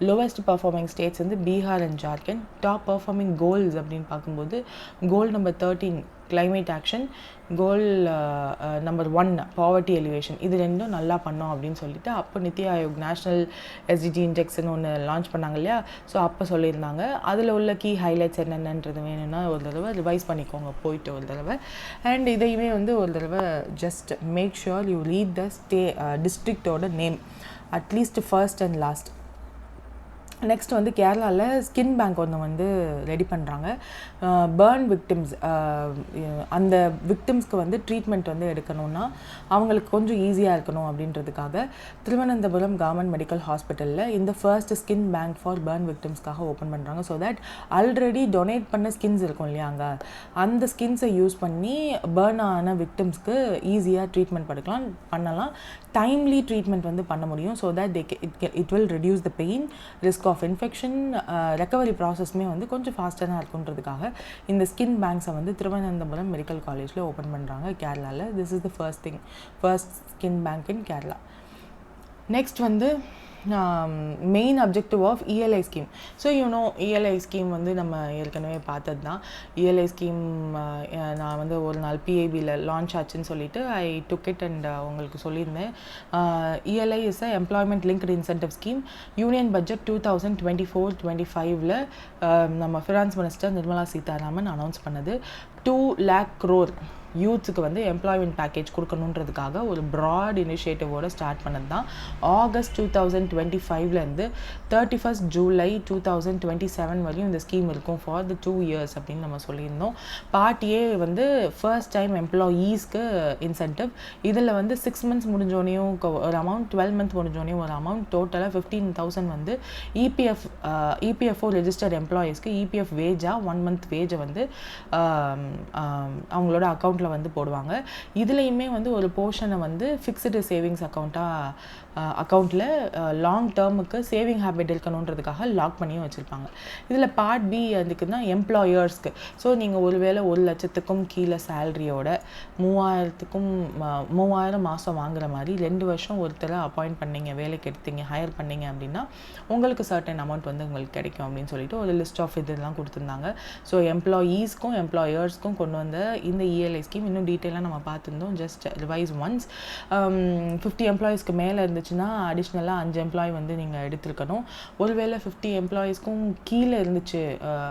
Lowest performing states வந்து Bihar and Jharkhand. Top performing goals அப்படின்னு பார்க்கும்போது goal number 13 climate action, goal number 1 poverty elevation. இது ரெண்டும் நல்லா பண்ணோம் அப்படின்னு சொல்லிட்டு அப்போ நித்தி ஆயோக் நேஷ்னல் எஸ்டிஜி இண்டெக்ஸ்ன்னு ஒன்று லான்ச் பண்ணாங்க இல்லையா. ஸோ அப்போ சொல்லியிருந்தாங்க. அதில் உள்ள கீ ஹைலைட்ஸ் என்னென்னன்றது வேணும்னா ஒரு தடவை ரிவைஸ் பண்ணிக்கோங்க போயிட்டு ஒரு தடவை. அண்ட் இதையுமே வந்து ஒரு தடவை just make sure you read the டிஸ்ட்ரிக்டோட name at least first and last. Next வந்து கேரளாவில் ஸ்கின் பேங்க் ஒன்று வந்து ரெடி பண்ணுறாங்க. பேர்ன் விக்டிம்ஸ், அந்த விக்டிம்ஸ்க்கு வந்து ட்ரீட்மெண்ட் வந்து எடுக்கணும்னா அவங்களுக்கு கொஞ்சம் ஈஸியாக இருக்கணும் அப்படின்றதுக்காக திருவனந்தபுரம் கவர்மெண்ட் மெடிக்கல் ஹாஸ்பிட்டலில் இந்த first skin bank for burn விக்டிம்ஸ்க்காக ஓப்பன் பண்ணுறாங்க. ஸோ தட் ஆல்ரெடி டொனேட் பண்ண ஸ்கின்ஸ் இருக்கும் இல்லையா, அங்கே அந்த ஸ்கின்ஸை யூஸ் பண்ணி பேர்ன் ஆன விக்டிம்ஸ்க்கு ஈஸியாக ட்ரீட்மெண்ட் பண்ணலாம். டைம்லி ட்ரீட்மெண்ட் வந்து பண்ண முடியும். So that it will reduce the pain, risk of infection, recovery ப்ராசஸ்மே வந்து கொஞ்சம் ஃபாஸ்டராக இருக்குன்றதுக்காக இந்த ஸ்கின் பேங்க்ஸை வந்து திருவனந்தபுரம் மெடிக்கல் காலேஜில் ஓப்பன் பண்ணுறாங்க கேரளாவில். This is the first skin bank in Kerala. Next வந்து main objective of ELI scheme. So ELI scheme வந்து நம்ம ஏற்கனவே பார்த்தது தான். இஎல்ஐ ஸ்கீம் நான் வந்து ஒரு நாள் பிஐபியில் லான்ச் ஆச்சுன்னு சொல்லிட்டு ஐ டுக் இட் அண்ட் உங்களுக்கு சொல்லியிருந்தேன். ELI is a employment linked incentive scheme. Union budget 2024-25 நம்ம finance minister Nirmala Sitharaman announce பண்ணது. 2 lakh crore யூத்ஸுக்கு வந்து எம்ப்ளாய்மெண்ட் பேக்கேஜ் கொடுக்கணுன்றதுக்காக ஒரு ப்ராட் இனிஷியேட்டிவோடு ஸ்டார்ட் பண்ணது தான். ஆகஸ்ட் 2025 31 ஜூலை 2027 வரையும் இந்த ஸ்கீம் இருக்கும் ஃபார் த 2 years அப்படின்னு நம்ம சொல்லியிருந்தோம். பார்ட் ஏ வந்து ஃபர்ஸ்ட் டைம் எம்ப்ளாயீஸ்க்கு இன்சென்டிவ். இதில் வந்து 6 months முடிஞ்சோனையும் ஒரு அமௌண்ட், 12 months முடிஞ்சோனையும் ஒரு அமௌண்ட், டோட்டலாக 15,000 வந்து இபிஎஃப்ஓ ரெஜிஸ்டர்ட் எம்ப்ளாயீஸ்க்கு இபிஎஃப் வேஜாக 1 month வேஜை வந்து அவங்களோட அக்கௌண்ட்டில் வந்து போடுவாங்க. இதுலேயுமே வந்து ஒரு போர்ஷனை வந்து ஃபிக்ஸ்டு சேவிங்ஸ் அக்கௌண்ட்டில் லாங் டேர்முக்கு சேவிங் ஹேபிட் இருக்கணுன்றதுக்காக லாக் பண்ணியும் வச்சுருப்பாங்க. இதில் பார்ட் பி அதுக்குன்னா எம்ப்ளாயர்ஸ்க்கு. ஸோ நீங்கள் ஒருவேளை 1 லட்சத்துக்கும் கீழே சேலரியோட 3000 மாதம் வாங்குற மாதிரி 2 வருஷம் ஒருத்தரை அப்பாயிண்ட் பண்ணிங்க, வேலைக்கு எடுத்தீங்க, ஹையர் பண்ணிங்க அப்படின்னா உங்களுக்கு சர்டன் அமௌண்ட் வந்து உங்களுக்கு கிடைக்கும் அப்படின்னு சொல்லிட்டு ஒரு லிஸ்ட் ஆஃப் இதெல்லாம் கொடுத்துருந்தாங்க. ஸோ எம்ப்ளாயீஸ்க்கும் எம்ப்ளாயர்ஸ்க்கும் கொண்டு வந்த இந்த இஎல்ஐ ஸ்கீம் இன்னும் டீட்டெயிலாக நம்ம பார்த்துருந்தோம். Just revise once. 50 எம்ப்ளாயீஸ்க்கு மேலே இருந்துச்சுன்னா அடிஷ்னலாக 5 எம்ப்ளாயி வந்து நீங்கள் எடுத்துருக்கணும். ஒருவேளை 50 எம்ப்ளாயீஸ்க்கும் கீழே இருந்துச்சு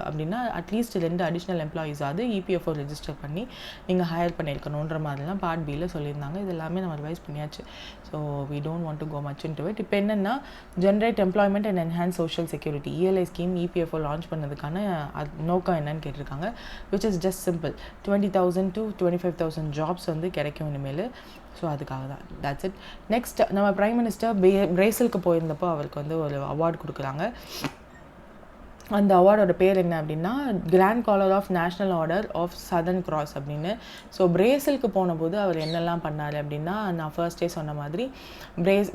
அப்படின்னா அட்லீஸ்ட் 2 அடிஷ்னல் எம்ப்ளாயீஸாவது இபிஎஃப்ஓ ரெஜிஸ்டர் பண்ணி நீங்கள் ஹையர் பண்ணியிருக்கணுன்ற மாதிரிலாம் பார்ட் பியில் சொல்லியிருந்தாங்க. இது எல்லாமே நம்ம ரிவைஸ் பண்ணியாச்சு. So we don't want to go much into it. இப்போ என்னென்னா generate employment and enhance social security ELI scheme EPFO launch பண்ணதுக்கான நோக்கம் என்னன்னு கேட்டிருக்காங்க. விச் இஸ் ஜஸ்ட் சிம்பிள். 20,000 to 25,000 ஜாப்ஸ் வந்து கிடைக்கும் இனிமேல். ஸோ அதுக்காக தான். That's it. நெக்ஸ்ட் நம்ம பிரைம் மினிஸ்டர் பிரேசிலுக்கு போயிருந்தப்போ அவருக்கு வந்து ஒரு அவார்டு கொடுக்குறாங்க. அந்த அவார்டோட பேர் என்ன அப்படின்னா Grand collar of National Order of southern Cross அப்படின்னு. ஸோ பிரேசிலுக்கு போனபோது அவர் என்னெல்லாம் பண்ணார் அப்படின்னா, நான் ஃபர்ஸ்டே சொன்ன மாதிரி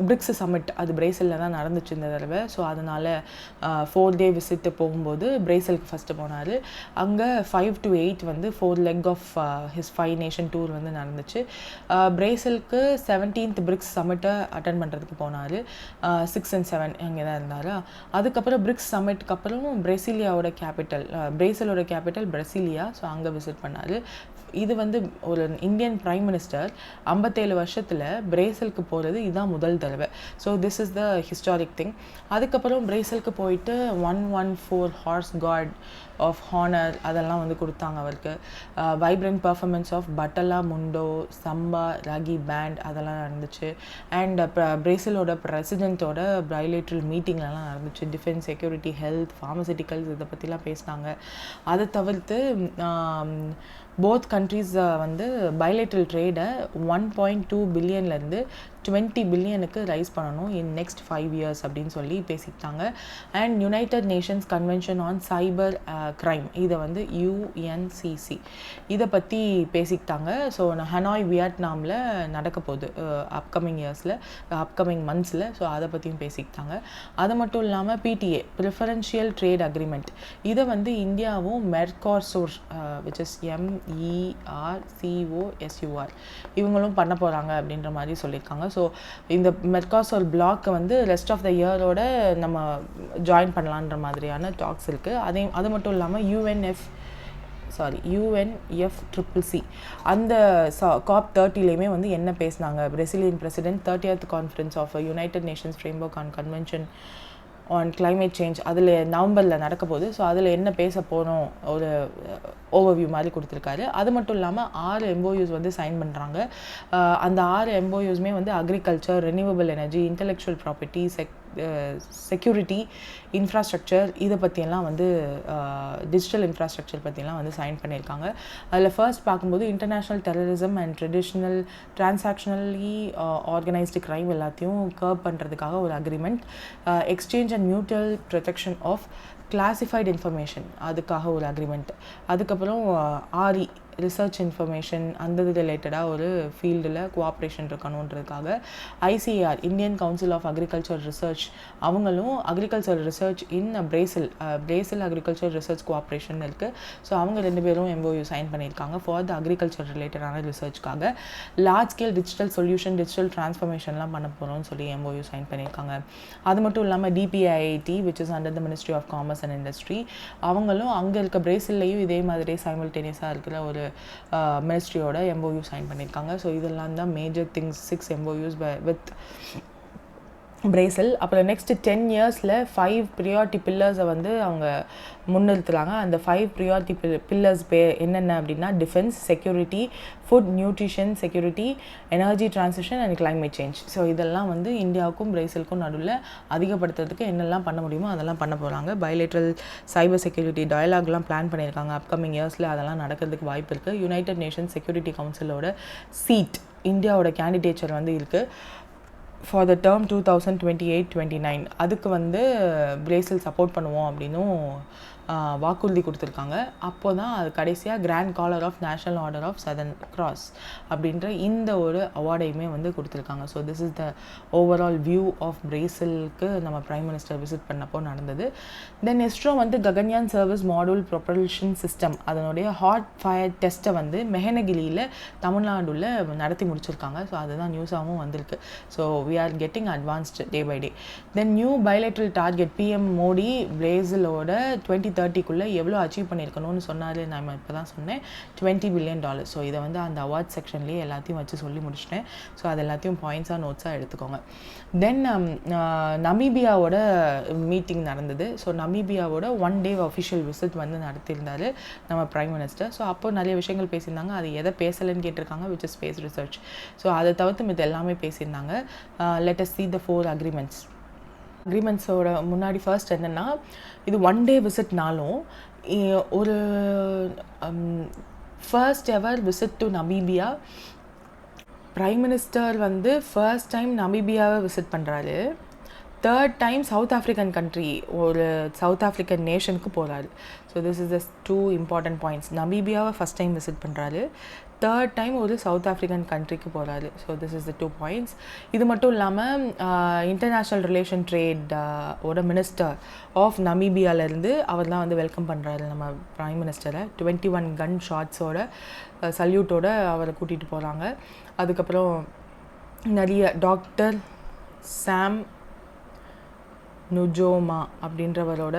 பிரிக்ஸ் சமிட் அது பிரேசிலில் தான் நடந்துச்சு இந்த தடவை. ஸோ அதனால் 4 day விசிட்டு போகும்போது பிரேசிலுக்கு ஃபஸ்ட்டு போனார். அங்கே 5 to 8 வந்து 4 leg of his 5 nation tour வந்து நடந்துச்சு. பிரேசிலுக்கு 17th பிரிக்ஸ் சமிட்டை அட்டன் பண்ணுறதுக்கு போனார். 6 and 7 அங்கே தான் இருந்தார். அதுக்கப்புறம் பிரிக்ஸ் சமிட்டுக்கு அப்புறம் பிரேசிலோட கேபிட்டல் பிரசிலியா. ஸோ அங்கே விசிட் பண்ணார். இது வந்து ஒரு இந்தியன் பிரைம் மினிஸ்டர் 57 வருஷத்தில் பிரேசிலுக்கு போகிறது இதுதான் முதல் தடவை. So this is the historic thing. அதுக்கப்புறம் பிரேசிலுக்கு போயிட்டு 114 ஹார்ஸ் காட் ஆஃப் ஹானர் அதெல்லாம் வந்து கொடுத்தாங்க அவருக்கு. Vibrant performance of பட்டலா முண்டோ, Samba, ragi pant அதெல்லாம் நடந்துச்சு. அண்ட் பிரேசிலோட பிரசிடென்ட்டோட பைலேட்ரல் மீட்டிங்லலாம் நடந்துச்சு. டிஃபென்ஸ், செக்யூரிட்டி, ஹெல்த், ஃபார்மசிட்டிக்கல்ஸ் இதை பற்றிலாம் பேசினாங்க. அதை தவிர்த்து போத் கண்ட்ரீஸ் வந்து பைலேட்ரல் ட்ரேடை 1.2 பில்லியன்லேருந்து 20 பில்லியனுக்கு ரைஸ் பண்ணணும் இன் நெக்ஸ்ட் 5 years அப்படின்னு சொல்லி பேசிக்கிட்டாங்க. And United Nations convention on cyber crime இதை வந்து UNCC இதை பற்றி பேசிக்கிட்டாங்க. ஸோ ஹனாய் வியட்நாமில் நடக்க போகுது அப்கமிங் இயர்ஸில், அப்கமிங் மந்த்ஸில். ஸோ அதை பற்றியும் பேசிக்கிட்டாங்க. அது மட்டும் இல்லாமல் PTA ப்ரிஃபரன்ஷியல் ட்ரேட் அக்ரிமெண்ட் இதை வந்து இந்தியாவும் மெர்காசூர் விச் இஸ் MERCOSUR இவங்களும் பண்ண போகிறாங்க அப்படின்ற மாதிரி சொல்லியிருக்காங்க. ஸோ இந்த மெர்காசூர் பிளாக்கை வந்து ரெஸ்ட் ஆஃப் த இயரோட நம்ம ஜாயின் பண்ணலான்ற மாதிரியான டாக்ஸ் இருக்குது. அது மட்டும் இல்லாமல் UNFCCC அந்த COP30லையுமே வந்து என்ன பேசினாங்க, Brazilian president 30th conference of United Nations framework on convention on climate change அதில் நவம்பரில் நடக்க போகுது. ஸோ அதில் என்ன பேச போகிறோம் ஒரு ஓவர்வியூ மாதிரி கொடுத்துருக்காரு. அது மட்டும் இல்லாமல் 6 MOUs வந்து சைன் பண்ணுறாங்க. அந்த 6 MOUsமே வந்து agriculture, renewable energy, intellectual property, security, infrastructure இதை பற்றியெல்லாம் வந்து டிஜிட்டல் இன்ஃப்ராஸ்ட்ரக்சர் பற்றியெல்லாம் வந்து சைன் பண்ணியிருக்காங்க. அதில் ஃபர்ஸ்ட் பார்க்கும்போது international terrorism and transactionally organised crime எல்லாத்தையும் கர்ப் பண்ணுறதுக்காக ஒரு agreement, exchange and mutual protection of classified information அதுக்காக ஒரு அக்ரிமெண்ட். அதுக்கப்புறம் RE ரிசர்ச் இன்ஃபர்மேஷன் அந்த ரிலேட்டடாக ஒரு ஃபீல்டில் கோஆப்ரேஷன் இருக்கணுன்றதுக்காக ICAR Indian council of agriculture research அவங்களும் agriculture research in Brazil agriculture research cooperation இருக்குது. ஸோ அவங்க 2 பேரும் MOU சைன் பண்ணியிருக்காங்க ஃபார் த அக்ரிகல்ச்சர் ரிலேட்டடான ரிசர்ச்காக. Large scale digital solution, digital டிரான்ஸ்ஃபர்மேஷன்லாம் பண்ண போகிறோம்னு சொல்லி MOU சைன் பண்ணியிருக்காங்க. அது மட்டும் இல்லாமல் DPIIT which is under the ministry of commerce and industry அவங்களும் அங்கே இருக்க பிரேசில்லையும் இதே மாதிரி சைமல்டேனியஸாக இருக்கிற ஒரு மினிஸ்ட்ரியோட MOU சைன் பண்ணியிருக்காங்க. ஸோ இதெல்லாம் தான் major things, 6 MOUs with Brazil. அப்புறம் நெக்ஸ்ட் 10 yearsல 5 ப்ரியாரிட்டி பில்லர்ஸை வந்து அவங்க முன்னிறுத்துறாங்க. அந்த 5 ப்ரியாரிட்டி பில்லர்ஸ் என்னென்ன அப்படின்னா defence, security, food, nutrition security, energy transition and climate change. So இதெல்லாம் வந்து இந்தியாவுக்கும் பிரேசிலுக்கும் நடுவில் அதிகப்படுத்துறதுக்கு என்னெல்லாம் பண்ண முடியுமோ அதெல்லாம் பண்ண போகிறாங்க. பைலேட்ரல் சைபர் செக்யூரிட்டி டயலாக்லாம் பிளான் பண்ணியிருக்காங்க அப்கமிங் இயர்ஸில். அதெல்லாம் நடக்கிறதுக்கு வாய்ப்பு இருக்குது. யுனைடெட் நேஷன்ஸ் செக்யூரிட்டி கவுன்சிலோட சீட் இந்தியாவோட கேண்டிடேச்சர் வந்து இருக்குது ஃபார் த டேர்ம் 2028-29. அதுக்கு வந்து பிரேசில் சப்போர்ட் பண்ணுவோம் அப்படின்னும் வாக்குறுதி கொடுத்துருக்காங்க. அப்போ தான் அது கடைசியாக grand collar of national order of southern cross அப்படின்ற இந்த ஒரு அவார்டையுமே வந்து கொடுத்துருக்காங்க. So this is the overall view of பிரேசிலுக்கு நம்ம பிரைம் மினிஸ்டர் விசிட் பண்ணப்போ நடந்தது. தென் இஸ்ரோ வந்து Gaganyaan service module propulsion system அதனுடைய ஹாட் ஃபயர் டெஸ்ட்டை வந்து மெஹனகிரியில் தமிழ்நாடுல நடத்தி முடிச்சிருக்காங்க. ஸோ அதுதான் நியூஸாகவும் வந்திருக்கு. So we are getting advanced day by day. Then new bilateral target PM Modi பிரேசிலோட 2030க்குள்ளே எவ்வளோ அச்சீவ் பண்ணியிருக்கணும்னு சொன்னார். நான் இப்போ தான் சொன்னேன் $20 billion. ஸோ இதை வந்து அந்த அவார்ட் செக்ஷன்லேயே எல்லாத்தையும் வச்சு சொல்லி முடிச்சிட்டேன். ஸோ அது எல்லாத்தையும் பாயிண்ட்ஸாக நோட்ஸாக எடுத்துக்கோங்க. தென் நமீபியாவோட மீட்டிங் நடந்தது. ஸோ நமீபியாவோட 1 day அஃபிஷியல் விசிட் வந்து நடத்தியிருந்தார் நம்ம பிரைம் மினிஸ்டர். ஸோ அப்போ நிறைய விஷயங்கள் பேசியிருந்தாங்க. அது எதை பேசலைன்னு கேட்டிருக்காங்க, which is space research. So அதை தவிர்த்து இது எல்லாமே பேசியிருந்தாங்க. லெட் அஸ் see the 4 அக்ரிமெண்ட்ஸோட முன்னாடி ஃபர்ஸ்ட் என்னென்னா, இது 1 day விசிட்னாலும் ஒரு first ever visit to Namibia. Prime minister வந்து ஃபர்ஸ்ட் டைம் நமீபியாவை விசிட் பண்ணுறாரு. 3rd time South African country, ஒரு சவுத் ஆஃப்ரிக்கன் நேஷனுக்கு போகிறாரு. So this is the 2 important points. நமீபியாவை ஃபஸ்ட் டைம் விசிட் பண்ணுறாரு. 3rd time ஒரு சவுத் ஆஃப்ரிக்கன் கண்ட்ரிக்கு போகிறாரு. So this is the 2 points. இது மட்டும் இல்லாமல் இன்டர்நேஷ்னல் ரிலேஷன் ட்ரேட் ஓட மினிஸ்டர் ஆஃப் நமீபியாவிலேருந்து அவர் தான் வந்து வெல்கம் பண்ணுறாரு நம்ம பிரைம் மினிஸ்டரை. 21 கன் ஷாட்ஸோட சல்யூட்டோட அவரை கூட்டிகிட்டு போகிறாங்க. அதுக்கப்புறம் நிறைய டாக்டர் சாம் நுஜோமா அப்படின்றவரோட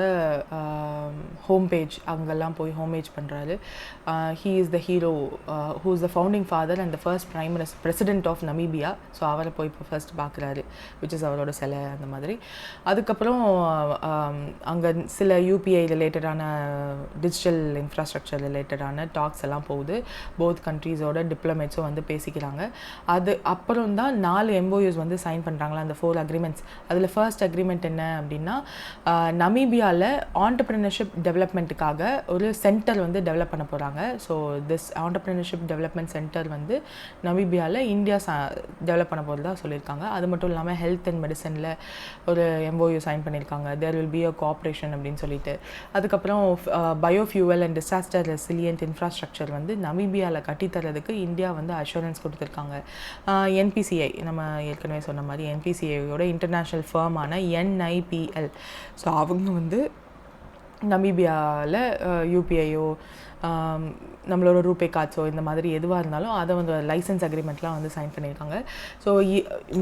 ஹோம் பேஜ் அங்கெல்லாம் போய் ஹோமேஜ் பண்ணுறாரு. He is the hero who is the founding father and the first president of Namibia. So அவரை போய் இப்போ ஃபர்ஸ்ட் பார்க்குறாரு, விச் இஸ் அவரோட சிலை அந்த மாதிரி. அதுக்கப்புறம் அங்கே சில யூபிஐ ரிலேட்டடான டிஜிட்டல் இன்ஃப்ராஸ்ட்ரக்சர் ரிலேட்டடான டாக்ஸ் எல்லாம் போகுது. போத் கண்ட்ரீஸோட டிப்ளமேட்ஸும் வந்து பேசிக்கிறாங்க. அது அப்புறம் தான் 4 MOUs வந்து சைன் பண்ணுறாங்களா, அந்த 4 அக்ரிமெண்ட்ஸ். அதில் ஃபர்ஸ்ட் அக்ரிமெண்ட் என்ன அப்படின்னா, நமீபியாவில் ஆண்டர்ப்ரினர்ஷிப் டெவலப்மெண்ட்டுக்காக ஒரு சென்டர் வந்து டெவலப் பண்ண போகிறாங்க. So this entrepreneurship development centre வந்து நமீபியாவில் இந்தியா டெவலப் பண்ண போகிறதா சொல்லியிருக்காங்க. அது மட்டும் இல்லாமல் ஹெல்த் அண்ட் மெடிசனில் ஒரு MOU சைன் பண்ணியிருக்காங்க. There will be a cooperation அப்படின்னு சொல்லிட்டு. அதுக்கப்புறம் biofuel and disaster resilient infrastructure வந்து நமீபியாவில் கட்டித்தரதுக்கு இந்தியா வந்து அஷூரன்ஸ் கொடுத்துருக்காங்க. NPCI, நம்ம ஏற்கனவே சொன்ன மாதிரி NPCIயோட இன்டர்நேஷ்னல் ஃபர்மான NIPL. ஸோ அவங்க வந்து நமீபியாவில் யூபிஐயோ நம்மளோட ரூபே கார்ட்ஸோ இந்த மாதிரி எதுவாக இருந்தாலும் அதை வந்து லைசன்ஸ் அக்ரிமெண்ட்லாம் வந்து சைன் பண்ணியிருக்காங்க. ஸோ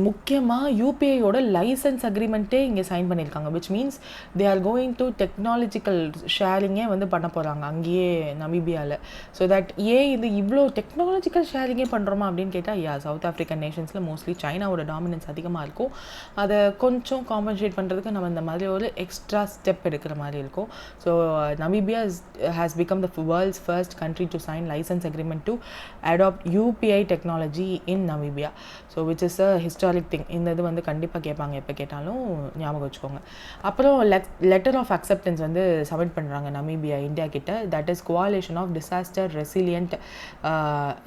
முக்கியமாக யூபிஐயோட லைசன்ஸ் அக்ரிமெண்ட்டே இங்கே சைன் பண்ணியிருக்காங்க. Which means they are going to technological ஷேரிங்கே வந்து பண்ண போகிறாங்க அங்கேயே நமீபியாவில். ஸோ தட் இது இவ்வளோ டெக்னாலஜிக்கல் ஷேரிங்கே பண்ணுறோமா அப்படின்னு கேட்டால், சவுத் ஆஃப்ரிக்கன் நேஷன்ஸில் மோஸ்ட்லி சைனாவோட டாமினன்ஸ் அதிகமாக இருக்கும். அதை கொஞ்சம் காம்பன்சேட் பண்ணுறதுக்கு நம்ம இந்த மாதிரி ஒரு எக்ஸ்ட்ரா ஸ்டெப் எடுக்கிற மாதிரி இருக்கும். So Namibia has become the world's first country to sign license agreement to adopt UPI technology in Namibia. So which is a historic thing. இந்த இது வந்து கண்டிப்பாக கேட்பாங்க, எப்போ கேட்டாலும் ஞாபகம் வச்சுக்கோங்க. அப்புறம் லெட்டர் ஆஃப் அக்செப்டன்ஸ் வந்து சப்மிட் பண்ணுறாங்க நமீபியா இந்தியா கிட்ட. That is coalition of disaster resilient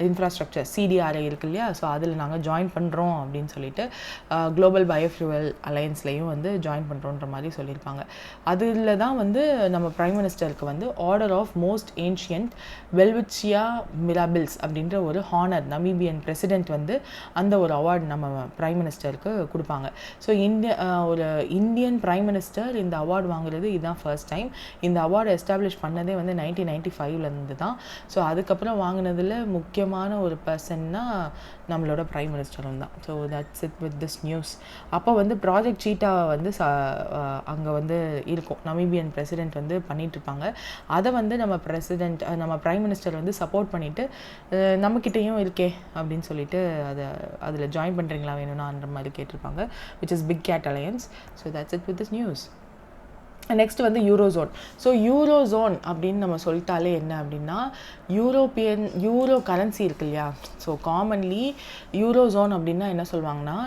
infrastructure, CDRI இருக்கு இல்லையா. ஸோ அதில் நாங்கள் ஜாயின் பண்ணுறோம் அப்படின்னு சொல்லிட்டு குளோபல் பயோஃபியூவல் அலையன்ஸ்லையும் வந்து ஜாயின் பண்ணுறோன்ற மாதிரி சொல்லியிருப்பாங்க. அதில் தான் வந்து நம்ம பிரைம் மினிஸ்டருக்கு வந்து ஆர்டர் ஆஃப் மோஸ்ட் ஏன்ஷியன்ட் வெல்விச்சியா மிராபில்ஸ் அப்படின்ற ஒரு ஹானர் நமீபியன் பிரசிடென்ட் வந்து அந்த ஒரு அவார்டு நம்ம பிரைம் மினிஸ்டருக்கு கொடுப்பாங்க. ஸோ ஒரு இந்தியன் பிரைம் மினிஸ்டர் இந்த அவார்டு வாங்குறது இதுதான் ஃபர்ஸ்ட் டைம். இந்த அவார்டு எஸ்டாப்ளிஷ் பண்ணதே வந்து 1995 தான். ஸோ அதுக்கப்புறம் வாங்கினதில் முக்கியமான ஒரு பர்சன்னா நம்மளோட பிரைம் மினிஸ்டரும் தான். So that's it with this news. அப்போ வந்து ப்ராஜெக்ட் சீட்டா வந்து அங்கே வந்து இருக்கும், நமீபியன் பிரசிடென்ட் வந்து பண்ணிகிட்ருப்பாங்க. அதை வந்து நம்ம பிரைம் மினிஸ்டர் வந்து சப்போர்ட் பண்ணிவிட்டு நம்மக்கிட்டேயும் இருக்கே அப்படின்னு சொல்லிட்டு அதில் ஜாயின் பண்ணுறீங்களா வேணும்னான்ற மாதிரி கேட்டிருப்பாங்க. Which is Big Cat Alliance. So that's it with this news. Next வந்து யூரோசோன். ஸோ யூரோசோன் அப்படின்னு நம்ம சொல்லிட்டாலே என்ன அப்படின்னா, யூரோ கரன்சி இருக்கு இல்லையா. ஸோ காமன்லி யூரோசோன் அப்படின்னா என்ன சொல்லுவாங்கன்னா,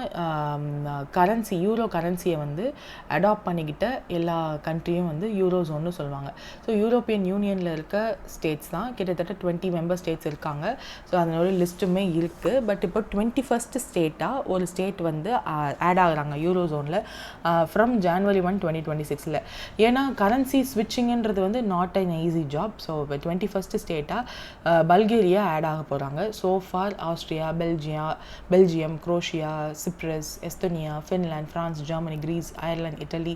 யூரோ கரன்சியை வந்து அடாப்ட் பண்ணிக்கிட்ட எல்லா கண்ட்ரியும் வந்து யூரோசோன்னு சொல்லுவாங்க. ஸோ யூரோப்பியன் யூனியனில் இருக்க ஸ்டேட்ஸ் தான் கிட்டத்தட்ட 20 மெம்பர் ஸ்டேட்ஸ் இருக்காங்க. ஸோ அதனோட லிஸ்ட்டுமே இருக்குது. பட் இப்போ 21st ஸ்டேட்டாக ஒரு ஸ்டேட் வந்து ஆட் ஆகுறாங்க யூரோசோனில் ஃப்ரம் January 1, 2026. ஏன்னா கரன்சி ஸ்விட்சிங்கிறது வந்து not an easy job. So இப்போ 21st ஸ்டேட்டாக பல்கேரியா ஆட் ஆக போகிறாங்க. So far Austria, Belgium, Croatia, Cyprus, Estonia, Finland, France, Germany, Greece, Ireland, Italy,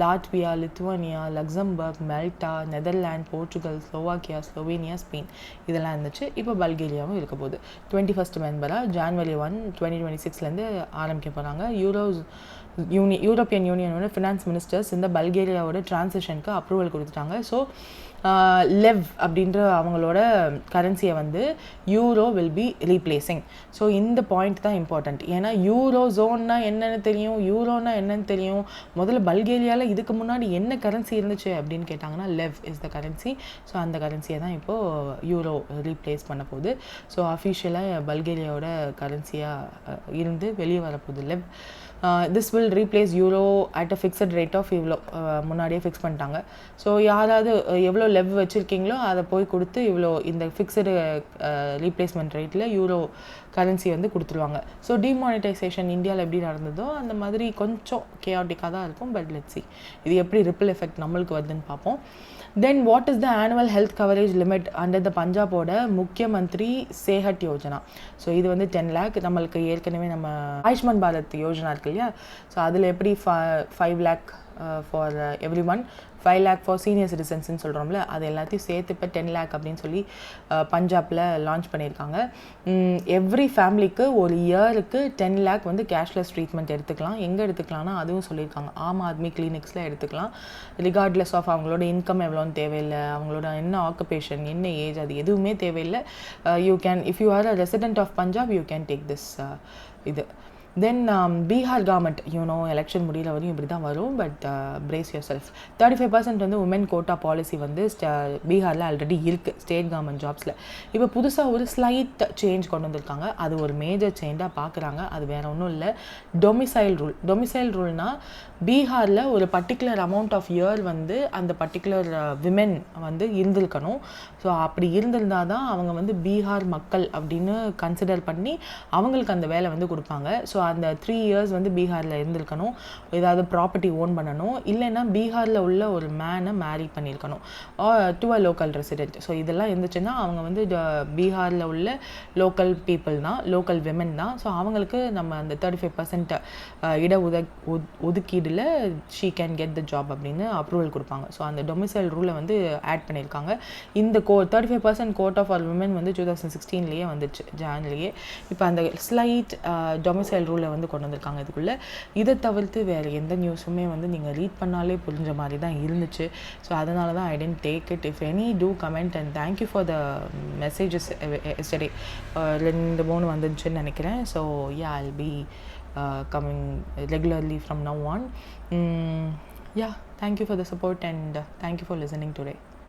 Latvia, Lithuania, Luxembourg, Malta, Netherland, Portugal, Slovakia, Slovenia, Spain இதெல்லாம் இருந்துச்சு. இப்போ பல்கேரியாவும் இருக்க போகுது 21st மெம்பராக January 1, 2026 ஆரம்பிக்க போகிறாங்க. யூரோப்பியன் யூனியனோட ஃபினான்ஸ் மினிஸ்டர்ஸ் இந்த பல்கேரியாவோட டிரான்சிஷனுக்கு அப்ரூவல் கொடுத்துட்டாங்க. ஸோ லெவ் அப்படின்ற அவங்களோட கரன்சியை வந்து euro will be replacing. So இந்த பாயிண்ட் தான் இம்பார்ட்டண்ட். ஏன்னா யூரோ ஜோன்னா என்னென்னு தெரியும், யூரோனா என்னன்னு தெரியும். முதல்ல பல்கேரியாவில் இதுக்கு முன்னாடி என்ன கரன்சி இருந்துச்சு அப்படின்னு கேட்டாங்கன்னா லெவ் இஸ் த கரன்சி. ஸோ அந்த கரன்சியை தான் இப்போது யூரோ ரீப்ளேஸ் பண்ண போகுது. ஸோ அஃபிஷியலாக பல்கேரியாவோட கரன்சியாக இருந்து வெளியே வரப்போகுது lev. This will replace euro at a fixed rate of இவ்வளோ முன்னாடியே ஃபிக்ஸ் பண்ணிட்டாங்க. ஸோ யாராவது எவ்வளோ லெவ் வச்சுருக்கீங்களோ அதை போய் கொடுத்து இவ்வளோ இந்த ஃபிக்ஸடு ரீப்ளேஸ்மெண்ட் ரேட்டில் யூரோ கரன்சி வந்து கொடுத்துருவாங்க. ஸோ டிமானிட்டைசேஷன் இந்தியாவில் எப்படி நடந்ததோ அந்த மாதிரி கொஞ்சம் கேஆட்டிக்காக தான் இருக்கும். பட் லெட்ஸ் see இது எப்படி ரிப்பிள் எஃபெக்ட் நம்மளுக்கு வருதுன்னு பார்ப்போம். Then what is the annual health coverage limit under the பஞ்சாபோட முக்கியமந்திரி சேஹட் யோஜனா. ஸோ இது வந்து 10 lakh. நம்மளுக்கு ஏற்கனவே நம்ம ஆயுஷ்மான் பாரத் யோஜனா இருக்கு இல்லையா. ஸோ அதில் எப்படி 5 lakh for every one. 5 lakh for senior சிட்டிசன்ஸ்னு சொல்கிறோம்ல, அது எல்லாத்தையும் சேர்த்து இப்போ 10 lakh அப்படின்னு சொல்லி பஞ்சாபில் லான்ச் பண்ணியிருக்காங்க. எவ்ரி ஃபேமிலிக்கு ஒரு இயருக்கு 10 lakh வந்து கேஷ்லெஸ் ட்ரீட்மெண்ட் எடுத்துக்கலாம். எங்கே எடுத்துக்கலாம்னா அதுவும் சொல்லியிருக்காங்க, ஆம் ஆத்மி கிளினிக்ஸில் எடுத்துக்கலாம். ரிகார்ட்லெஸ் ஆஃப் அவங்களோட இன்கம் எவ்வளோன்னு தேவையில்லை, அவங்களோட என்ன ஆக்குபேஷன், என்ன ஏஜ், அது எதுவுமே தேவையில்லை. You can, if you are a resident of Punjab, you can take this இது. தென் பீகார் கவர்மெண்ட் எலெக்ஷன் முடிகிற வரையும் இப்படி தான் வரும். But brace your self. 35% வந்து உமன் கோட்டா பாலிசி வந்து பீகாரில் ஆல்ரெடி இருக்குது ஸ்டேட் கவர்மெண்ட் ஜாப்ஸில். இப்போ புதுசாக ஒரு ஸ்லைட் சேஞ்ச் கொண்டு வந்திருக்காங்க. அது ஒரு மேஜர் சேஞ்சாக பார்க்குறாங்க. அது வேறு ஒன்றும் இல்லை, டொமிசைல் ரூல். டொமிசைல் ரூல்னால் பீகாரில் ஒரு பர்டிகுலர் அமௌண்ட் ஆஃப் இயர் வந்து அந்த பர்டிகுலர் விமென் வந்து இருந்திருக்கணும். ஸோ அப்படி இருந்திருந்தால் தான் அவங்க வந்து பீகார் மக்கள் அப்படின்னு கன்சிடர் பண்ணி அவங்களுக்கு அந்த வேலை வந்து கொடுப்பாங்க. ஸோ அந்த 3 years வந்து பீகாரில் இருந்திருக்கணும், ஏதாவது ப்ராப்பர்ட்டி ஓன் பண்ணணும், இல்லைன்னா பீகாரில் உள்ள ஒரு மேனை மேரி பண்ணியிருக்கணும் to a local resident. So இதெல்லாம் இருந்துச்சுன்னா அவங்க வந்து பீகாரில் உள்ள லோக்கல் பீப்புள் தான், லோக்கல் விமென் தான். ஸோ அவங்களுக்கு நம்ம அந்த 35% இட ஒதுக்கீடில் she can get the job அப்படின்னு அப்ரூவல் கொடுப்பாங்க. ஸோ அந்த டொமிசைல் ரூலை வந்து ஆட் பண்ணியிருக்காங்க. இந்த 35% கோட்டா ஃபார் விமென் வந்து 2016 வந்துச்சு, ஜான்லேயே. இப்போ அந்த ஸ்லைட் டொமிசைல் ரூலை வந்து கொண்டு வந்திருக்காங்க இதுக்குள்ளே. இதை தவிர்த்து வேறு எந்த நியூஸுமே வந்து நீங்கள் ரீட் பண்ணாலே புரிஞ்ச மாதிரி தான் இருந்துச்சு. ஸோ அதனால தான் I tend take it. If any do comment and thank you for the messages yesterday. 2-3 வந்துச்சுன்னு நினைக்கிறேன். So yeah, I'll be coming regularly from now on. Yeah, thank you for the support and thank you for listening today.